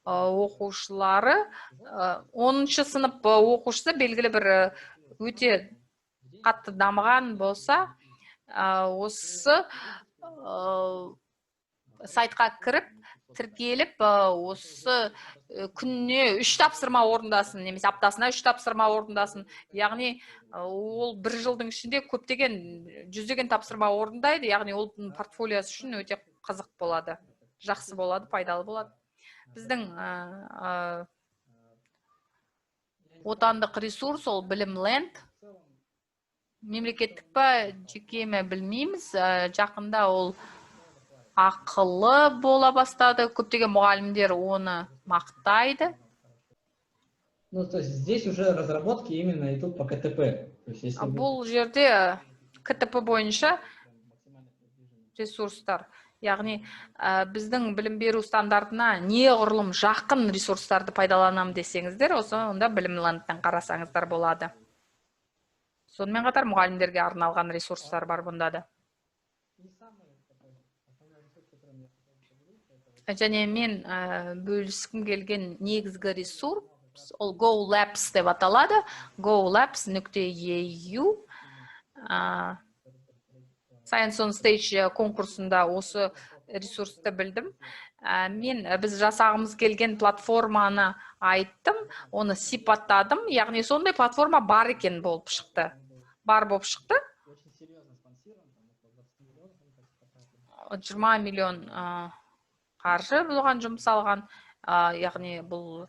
Speaker 1: оқушылары, 10-шы сынып оқушысы белгілі бір өте қатты дамыған болса, осы сайтқа кіріп, тіркеліп, осы күніне 3 тапсырма орындасын, немесе аптасына 3 тапсырма орындасын. Яғни, ол бір жылдың ішінде көптеген, жүздеген тапсырма орындайды. Яғни, ол портфолиосы үшін өте қызық болады, жақсы болады, пайдалы болады. Біздің отандық ресурс, ол Білім Ленд. мемлекеттік па, жеке ме білмейміз. Жақында ол ақылы бола бастады. Көптеген мұғалімдер оны мақтайды.
Speaker 3: Ну, то есть здесь уже разработки именно идут по КТП. То есть, если
Speaker 1: Бұл жерде КТП бойынша ресурстар, яғни біздің білім беру стандартына неғұрлым жақын ресурстарды пайдаланамын десеңіздер, онда білімландтан қарасаңыздар болады. Сонымен қатар мұғалімдерге арналған ресурстар бар бұнда да. Және мен бөліскім келген негізгі ресурс ол Go Labs деп аталады. golabs.eu Science on Stage конкурсында осы ресурсты білдім. Біз жасағымыз келген платформаны айттым, оны сипаттадым. Яғни сондай платформа бар екен болып шықты. Бар болып шықты. 20 миллион қаржы бұған жұмсалған. Яғни бұл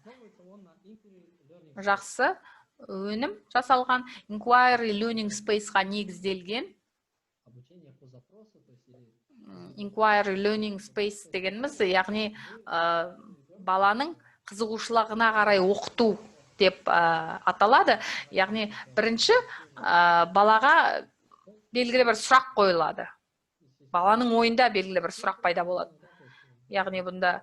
Speaker 1: жақсы өнім жасалған. Inquiry Learning Space-ға негізделген. Inquiry Learning Space дегеніміз, яғни баланың қызығушылығына қарай оқыту деп аталады. Яғни бірінші балаға белгілі бір сұрақ қойылады. Баланың ойында белгілі бір сұрақ пайда болады. Яғни бұнда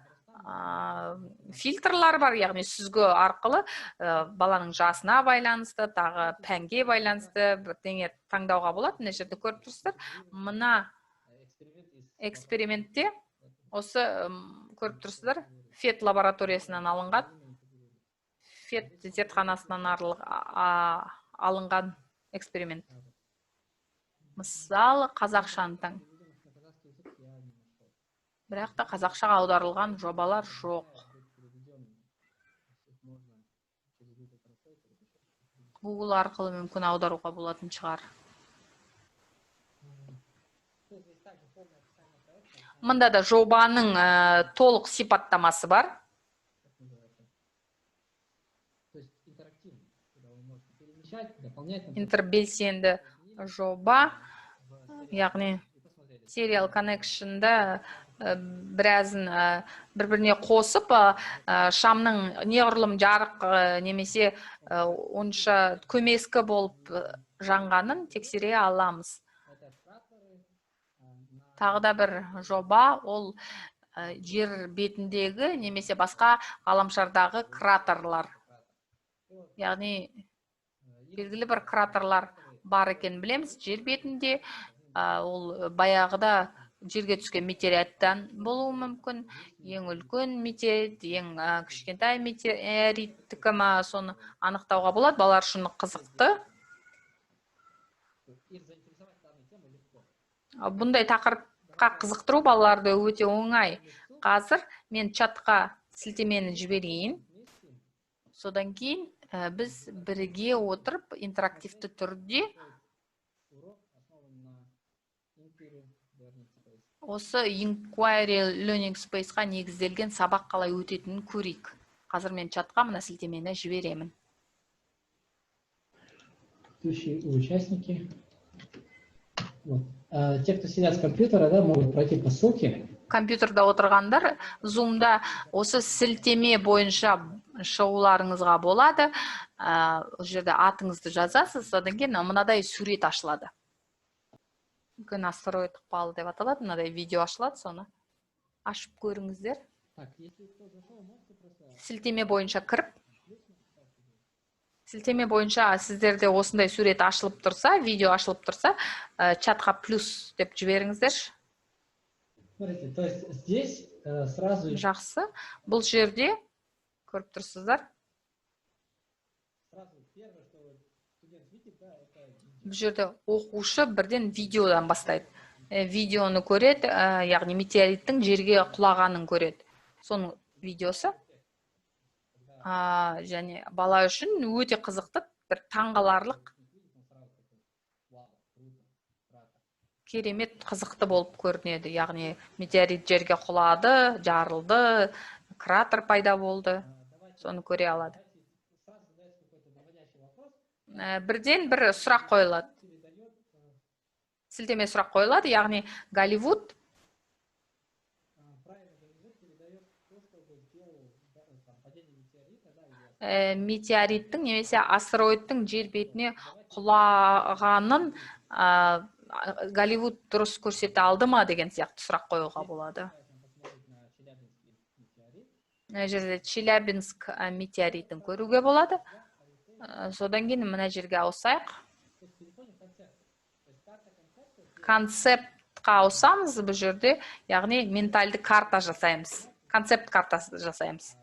Speaker 1: фильтрлар бар, яғни сүзгі арқылы баланың жасына байланысты, тағы пәнге байланысты бірдеңе таңдауға болады. Мына жерде көріп тұрсыздар. Мына экспериментте осы көріп тұрсыздар, FET лабораториясынан алынған, FET зертханасынан алынған эксперимент. Мысалы, қазақшаны таң. Бірақ та қазақшаға аударылған жобалар жоқ. Google арқылы мүмкін аударуға болатын шығар. Мұнда да жобаның толық сипаттамасы бар. Интербелсенді жоба, яғни Serial Connection'да біразын бір-біріне қосып, шамның неғұрлым жарық немесе онша көмескі болып жанғанын тексере аламыз. Тағы да бір жоба, ол жер бетіндегі немесе басқа ғаламшардағы кратерлар. Яғни белгілі бір кратерлар бар екен білеміз. Жер бетінде ол баяғыда жерге түскен метеориттан болуы мүмкін. Ең үлкен метеорит, ең кішкентай метеориттікі ма, соны анықтауға болады. Балалар үшін қызықты. Бұндай тақырыпқа қызықтыру балаларды өте оңай. Қазір мен чатқа сілтемені жіберейін. Содан кейін біз бірге отырып интерактивті түрде осы Inquiry Learning Space-ға негізделген сабақ қалай өтетінін көрейік. Қазір мен чатқа мына сілтемені жіберемін.
Speaker 3: Участники. Те, кто сидят с компьютера, да, могут пройти по ссылке.
Speaker 1: Компьютерда отырғандар Zoom-да осы сілтеме бойынша шығуларыңызға болады. Ол жерде атыңызды жазасыз, содан кейін мынадай сурет ашылады. Күн астероид ықпалы деп аталады, мынадай видео ашылады, соны ашып көріңіздер. Сілтеме бойынша кіріп, сілтеме бойынша сіздерде осындай сурет ашылып тұрса, видео ашылып тұрса, чатқа плюс деп жіберіңіздер.
Speaker 3: Смотрите, то есть здесь сразу...
Speaker 1: Жақсы. Бұл жерде көріп тұрсыздар. Бұл жерде оқушы бірден видеодан бастайды. Видеоны көреді, яғни метеориттің жерге құлағанын көреді. Соның видеосы. Және бала үшін өте қызықты, бір таңғаларлық, керемет қызықты болып көрінеді. Яғни метеорит жерге құлады, жарылды, кратер пайда болды. Соны көре алады. Бірден бір сұрақ қойылады. сілтеме сұрақ қойылады, яғни Голливуд метеориттің немесе астероидтың жер бетіне құлағанын Голливуд дұрыс көрсете алды ма деген сияқты сұрақ қоюға болады. Мына жерде Челябинск метеоритін көруге болады. Содан кейін мына жерге ауысайық. Концептқа ауысамыз бұл жерде, яғни ментальды карта жасаймыз. Концепт картасы жасаймыз.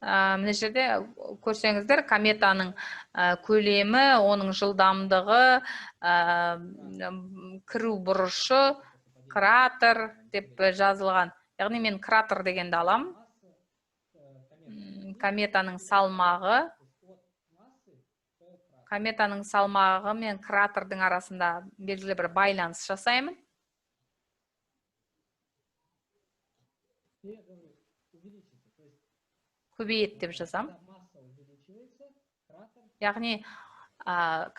Speaker 1: Мына жерде көрсеңіздер, кометаның көлемі, оның жылдамдығы, кіру бұрышы, кратер деп жазылған. Яғни мен кратер дегенді аламын. Кометаның салмағы мен кратердің арасында белгілі бір байланыс жасаймын. Көбейеді деп жазам. Яғни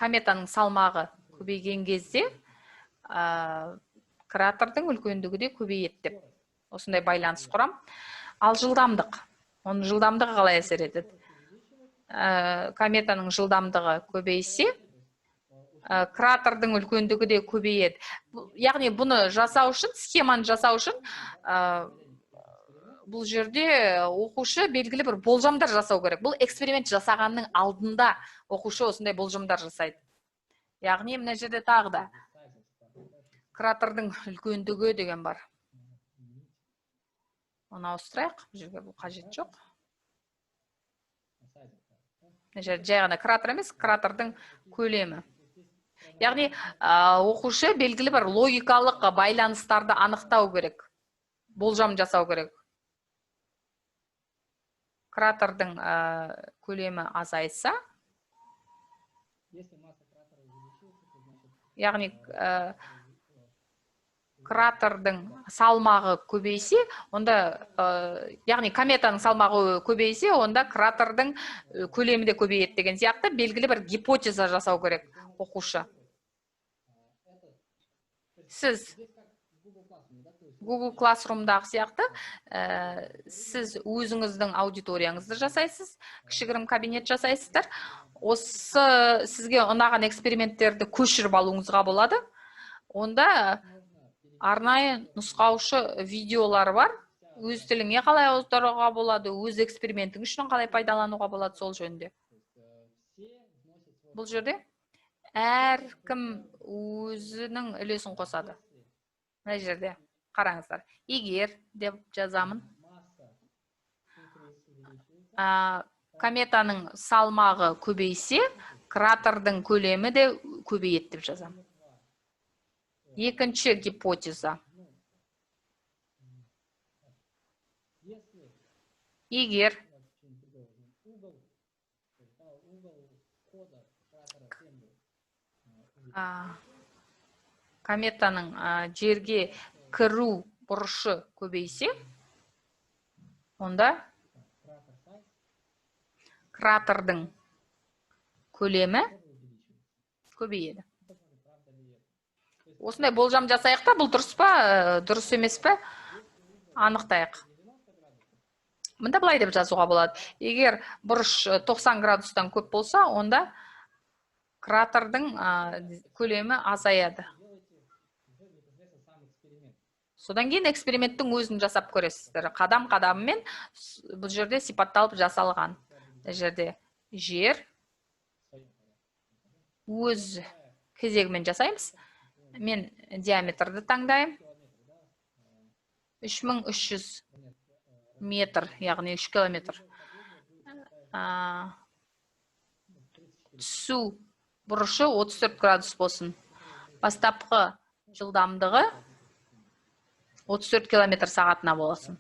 Speaker 1: кометаның салмағы көбейген кезде кратердің үлкендігі де көбейеді деп осындай байланыс құрам. Ал жылдамдық. Оның жылдамдығы қалай әсер етеді? Кометаның жылдамдығы көбейсе, кратердің үлкендігі де көбейеді. Яғни бұны жасау үшін, схеманы жасау үшін, бұл жерде оқушы белгілі бір болжамдар жасау керек. Бұл эксперимент жасағанның алдында оқушы осындай болжамдар жасайды. Яғни мына жерде тағы да кратердің үлкендігі деген бар. Оны ауыстырайық. Бұл жерге бұл қажет жоқ. Мына жерде жай ғана кратер емес, кратердің көлемі. Яғни оқушы белгілі бір логикалық байланыстарды анықтау керек. Болжам жасау керек. Кратердің көлемі азайса, яғни кратердің салмағы көбейсе, онда, яғни кометаның салмағы көбейсе, онда кратердің көлемі де көбейеді деген сияқты белгілі бір гипотеза жасау керек оқушы. Сіз Google Classroom'дағы сияқты, сіз өзіңіздің аудиторияңызды жасайсыз, кішігірім кабинет жасайсыздар. Осы сізге ұнаған эксперименттерді көшіріп алуыңызға болады. Онда арнайы нұсқаушы видеолар бар. Өз тіліңе қалай ауыстыруға болады, өз экспериментің үшін қалай пайдалануға болады сол жөнінде. Бұл жерде әркім өзінің үлесін қосады. Мына жерде қараңыздар. Егер деп жазамын. Кометаның салмағы көбейсе, кратердің көлемі де көбейеді деп жазамын. Екінші гипотеза. Егер кометаның жерге кіру бұрышы көбейсе, онда кратердің көлемі көбейеді. Осындай болжам жасайық та, бұл дұрыс па, дұрыс емес пе, анықтайық. Мында былай деп жазуға болады. Егер бұрыш 90 градустан көп болса, онда кратердің көлемі азаяды. Содан кейін эксперименттің өзін жасап көресіздер. Қадам-қадамымен бұл жерде сипатталып жасалған. Бұл жерде жер өз кезегімен жасаймыз. Мен диаметрді таңдайым. 3300 метр, яғни 3 километр. Түсу бұрышы 34 градус болсын. Бастапқы жылдамдығы 34 километр сағатына болсын.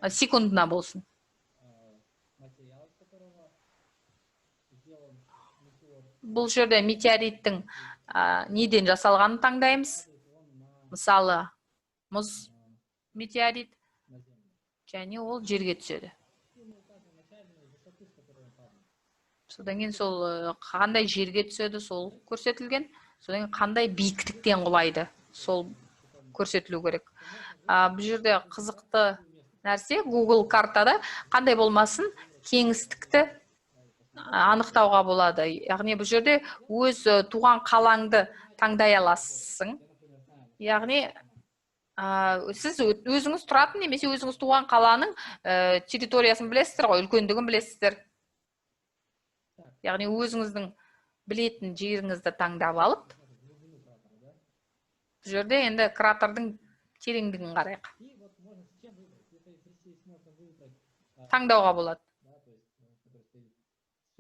Speaker 1: Секундына болсын. Бұл жерде метеориттің неден жасалғанын таңдаймыз. Мысалы, мұз метеорит, және ол жерге түседі. Содан кейін сол қандай жерге түседі, сол көрсетілген. Содан кейін қандай биіктіктен құлайды, сол көрсетілу керек. Бұл жерде қызықты нәрсе Google картада қандай болмасын кеңістікті анықтауға болады. Яғни бұл жерде өз туған қалаңды таңдай аласың. Яғни сіз өзіңіз тұратын немесе өзіңіз туған қаланың территориясын білесіздер ғой, үлкендігін білесіздер. Яғни өзіңіздің білетін жеріңізді таңдап алып, бұл жерде енді кратердің тереңдігін қарайық. Таңдауға болады.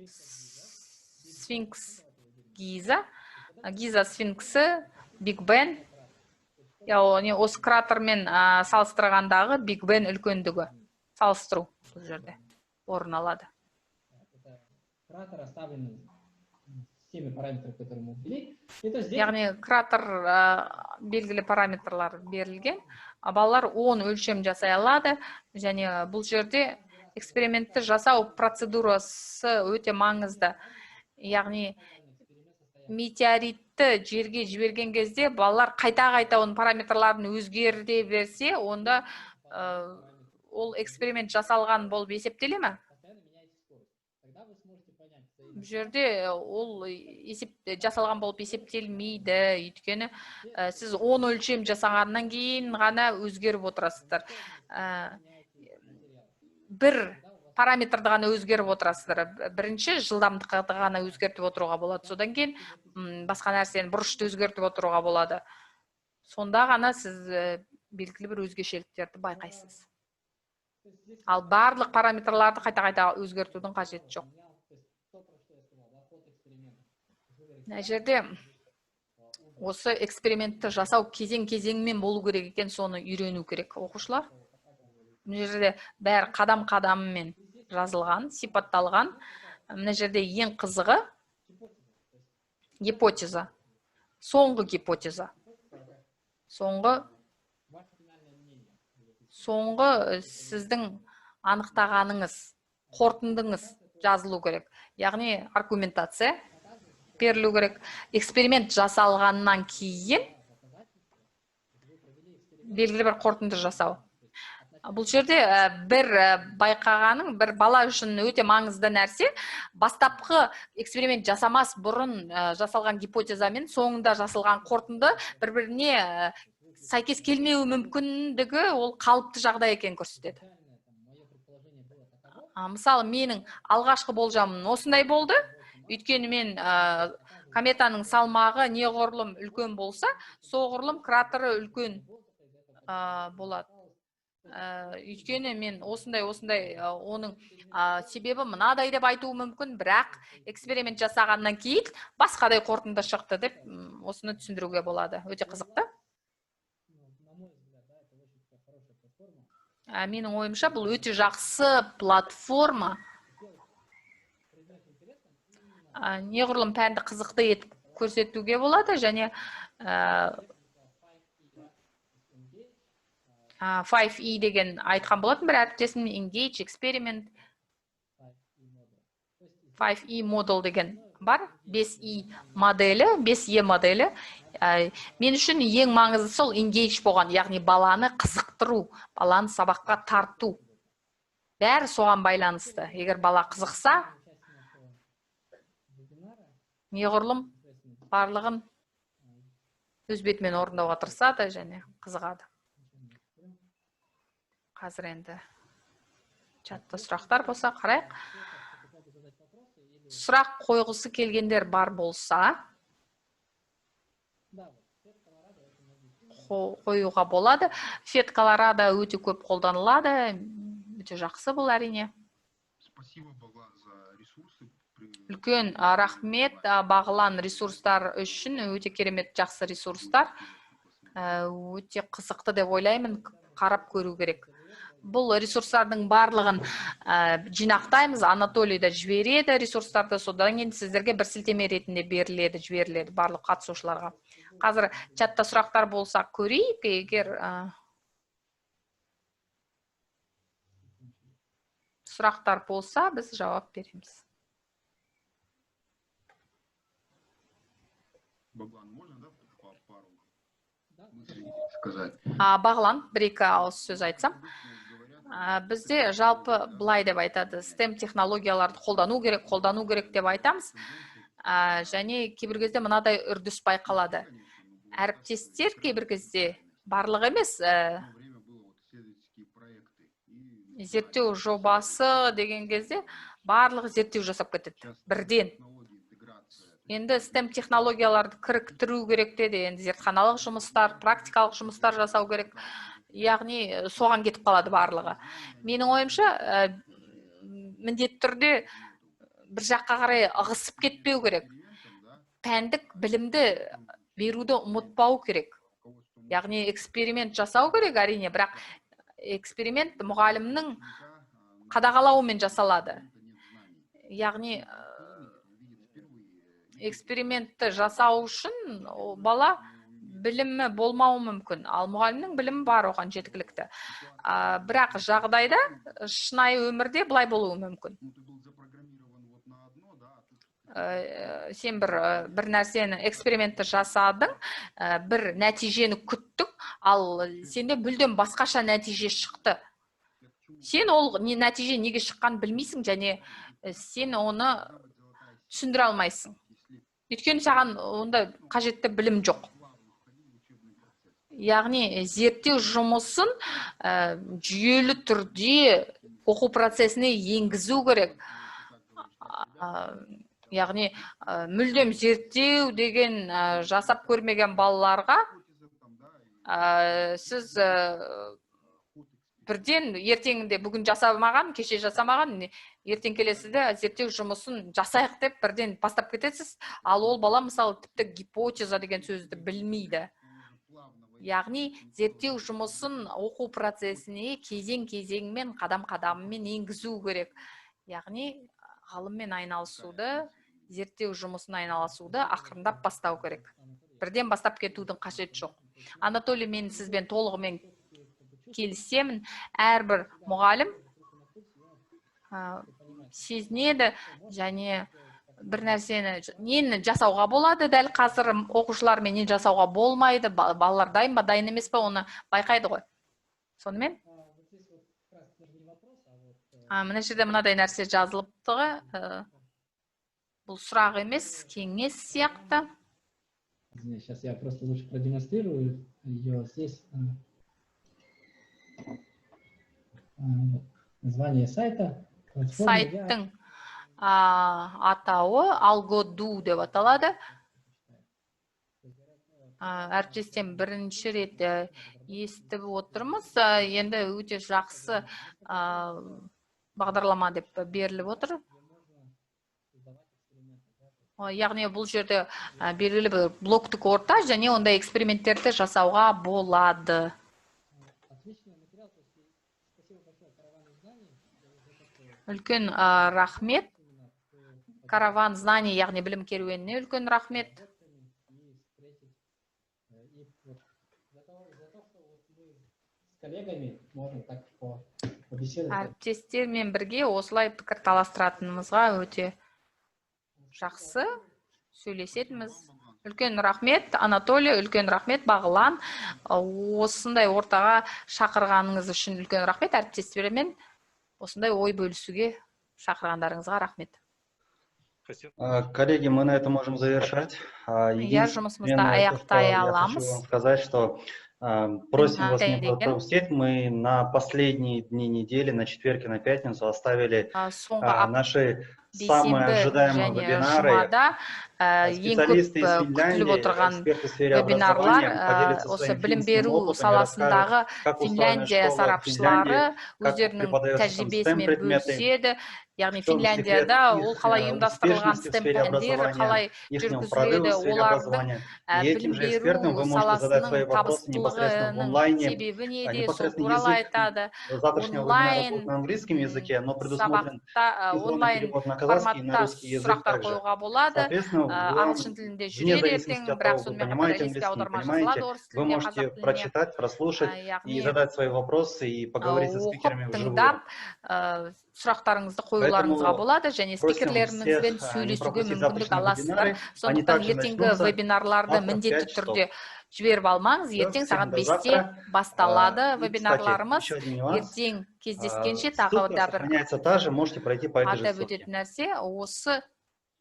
Speaker 1: Сфинкс Гиза, Гиза сфинксі, Биг Бен. Яғни осы кратермен салыстырғандағы Биг Бен үлкендігі салыстыру бұл жерде орын алады.
Speaker 3: Кратер оставлен с теми параметрами, которые мы ввели.
Speaker 1: Яғни кратер белгілі параметрлар берілген. Балалар 10 өлшем жасай алады, және бұл жерде экспериментті жасау процедурасы өте маңызды. Яғни метеоритті жерге жіберген кезде балалар қайта-қайта оның параметрларын өзгерте берсе, онда ол эксперимент жасалған болып есептеле ме? Бұл жерде ол жасалған болып есептелмейді, өйткені сіз 10 өлшем жасағаннан кейін ғана өзгеріп отырасыздар. Бір параметрді ғана өзгеріп отырасыздар. Бірінші жылдамдықты ғана өзгертіп отыруға болады. Содан кейін басқа нәрсені бұрышты өзгертіп отыруға болады. Сонда ғана сіз белгілі бір өзгешеліктерді байқайсыз. Ал барлық параметрларды қайта-қайта өзгертудің қажеті жоқ. Мына жерде осы экспериментті жасау кезең-кезеңмен болу керек екен, соны үйрену керек оқушылар. Мына жерде бәрі қадам-қадаммен жазылған, сипатталған. Мына жерде ең қызығы гипотеза. Соңғы гипотеза. Соңғы сіздің анықтағаныңыз, қорытындыңыз жазылу керек. Яғни аргументация берілу керек. Эксперимент жасалғаннан кейін белгілі бір қорытынды жасау. Бұл жерде бір байқағаның, бір бала үшін өте маңызды нәрсе, бастапқы эксперимент жасамас бұрын жасалған гипотеза мен соңында жасалған қорытынды бір-біріне сәйкес келмеуі мүмкіндігі ол қалыпты жағдай екенін көрсетеді. Мысалы, менің алғашқы болжамым осындай болды. Өйткені мен кометаның салмағы неғұрлым үлкен болса, соғұрлым кратері үлкен болады. Өйткені мен осындай оның себебі мынадай деп айтуы мүмкін, бірақ эксперимент жасағаннан кейін басқадай қорытынды шықты деп осыны түсіндіруге болады. Өте қызықты. Менің ойымша бұл өте жақсы платформа. Неғұрлым пәнді қызықты етіп көрсетуге болады, және 5E деген айтқан болатын бір әріптесім, engage, experiment, 5E model деген бар, 5E моделі, 5E моделі. Мен үшін ең маңызды сол engage болған, яғни баланы қызықтыру, баланы сабаққа тарту. Бәрі соған байланысты. Егер бала қызықса, неғұрлым барлығын өз бетімен орындауға тырысады және қызығады. Қазір енді чатта сұрақтар болса қарайық. Сұрақ қойғысы келгендер бар болса, қоюға болады. Фет Колорадо өте көп қолданылады. Өте жақсы бұл әрине. Үлкен рахмет Бағлан ресурстар үшін, өте керемет жақсы ресурстар. Өте қызықты деп ойлаймын, қарап көру керек. Бұл ресурстардың барлығын жинақтаймыз, Анатолий да жібереді ресурстарды, содан кейін сіздерге бір сілтеме ретінде беріледі, жіберіледі барлық қатысушыларға. Қазір чатта сұрақтар болса көрейік, егер сұрақтар болса біз жауап береміз.
Speaker 2: Баглан, можно, да, пару мыслей сказать?
Speaker 1: Бағлан, бір-екі ауыз сөз айтсам. Бізде жалпы былай деп айтады, STEM технологияларды қолдану керек деп айтамыз. Және кейбір кезде мынадай үрдіс байқалады. Әріптестер кейбір кезде барлығы емес, зерттеу жобасы деген кезде барлығы зерттеу жасап кетеді бірден. Енді STEM технологияларды кіріктіру керек деді, енді зертханалық жұмыстар, практикалық жұмыстар жасау керек. Яғни соған кетіп қалады барлығы. Менің ойымша, міндетті түрде бір жаққа қарай ығысып кетпеу керек. Пәндік білімді беруді ұмытпау керек. Яғни эксперимент жасау керек, әрине, бірақ эксперимент мұғалімнің қадағалауымен жасалады. Яғни экспериментті жасау үшін бала білімі болмауы мүмкін, ал мұғалімнің білімі бар оған жеткілікті. Бірақ жағдайда шынайы өмірде былай болуы мүмкін. Сен бір нәрсені экспериментті жасадың, бір нәтижені күттің, ал сенде мүлдем басқаша нәтиже шықты. Сен ол нәтиже неге шыққан білмейсің, және сен оны түсіндіре алмайсың. Өйткені саған онда қажетті білім жоқ. Яғни зерттеу жұмысын жүйелі түрде оқу процесіне енгізу керек. Яғни мүлдем зерттеу деген жасап көрмеген балаларға сіз бірден ертеңінде бүгін жасамаған, кеше жасамаған, ертең келесіде зерттеу жұмысын жасайық деп бірден бастап кетесіз, ал ол бала мысалы тіпті гипотеза деген сөзді білмейді. Яғни зерттеу жұмысын оқу процесіне кезең-кезеңмен, қадам-қадаммен енгізу керек. Яғни ғылыммен айналысуды, зерттеу жұмысын айналысуды ақырындап бастау керек. Бірден бастап кетудің қажеті жоқ. Анатолий, мен сізбен толығымен келісемін. Әрбір мұғалім сезінеді, және бір нәрсені нені жасауға болады, дәл қазір оқушылармен нені жасауға болмайды, балалар дайын ба, дайын емес па, оны байқайды ғой. Сонымен мына жерде мынадай нәрсе жазылыпты ғой. Бұл сұрақ емес, кеңес сияқты.
Speaker 3: Сейчас я просто лучше продемонстрирую ее здесь. Название сайта.
Speaker 1: Сайттың атауы Algodo деп аталады. Әріптестен бірінші рет естіп отырмыз. Енді өте жақсы бағдарлама деп беріліп отыр. Яғни бұл жерде белгілі бір блоктық орта, және онда эксперименттерді жасауға болады. Үлкен рахмет. Караван знаний, яғни білім керуеніне үлкен рахмет. Әріптестермен бірге осылай пікір таластыратынымызға өте жақсы сөйлесетіміз. Үлкен рахмет, Анатолий, үлкен рахмет, Бағлан. Осындай ортаға шақырғаныңыз үшін үлкен рахмет. Әріптестермен осындай ой бөлісуге шақырғандарыңызға рахмет.
Speaker 4: Коллеги, мы на этом можем завершать.
Speaker 1: Жұмысымызды аяқтай аламыз.
Speaker 4: Я хочу вам сказать, что просим вас не пропустить. Мы на последние дни недели, на четверг и на пятницу оставили наши самые ожидаемые вебинары. Специалисты из Финляндии, эксперты в сфере образования поделятся своим финским опытом и расскажут, как устроена школа в Финляндии, как преподается там STEM-предметы,
Speaker 1: яғни Финляндияда ол қалай ұйымдастырылған STEM пәндер, қалай жүргізіледі, олардың білім беру саласының табыстылығының себебі неде, сол туралы айтады. Онлайн сабақта, онлайн
Speaker 4: казахский и на
Speaker 1: форматта
Speaker 4: русский язык
Speaker 1: сұрақтар
Speaker 4: также.
Speaker 1: қоюға болады.
Speaker 4: Соответственно,
Speaker 1: Ағылшын тілінде жүреді ертең, бірақ сонымен қатар ілеспе аударма жазылады орыс
Speaker 4: вы
Speaker 1: тіліне,
Speaker 4: можете
Speaker 1: қазақ тіліне.
Speaker 4: прочитать, прослушать и
Speaker 1: Яғни
Speaker 4: задать свои вопросы и поговорить со спикерами
Speaker 1: оқып,
Speaker 4: вживую.
Speaker 1: тыңдап, сұрақтарыңызды қоюларыңызға болады, және спикерлеріңізбен сөйлесуге мүмкіндік аласыздар. Сондықтан ертеңгі вебинарларды міндетті түрде жіберіп алмаңыз. Ертең сағат 5-те басталады вебинарларымыз. Ертең кездескенше тағы да бір атап өтетін нәрсе осы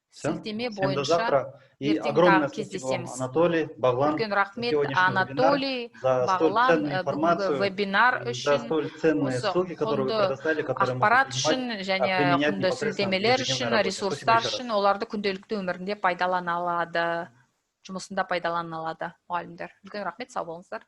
Speaker 1: сілтеме бойынша ертең тағы кездесеміз. Үлкен рахмет Анатолий, Бағлан, бүгінгі вебинар үшін, осы құнды ақпарат үшін және құнды сілтемелер үшін, ресурстар үшін, оларды күнделікті өмірінде пайдалана алады, жұмысында пайдалана алады мұғалімдер. Үлкен рахмет, сау болыңыздар.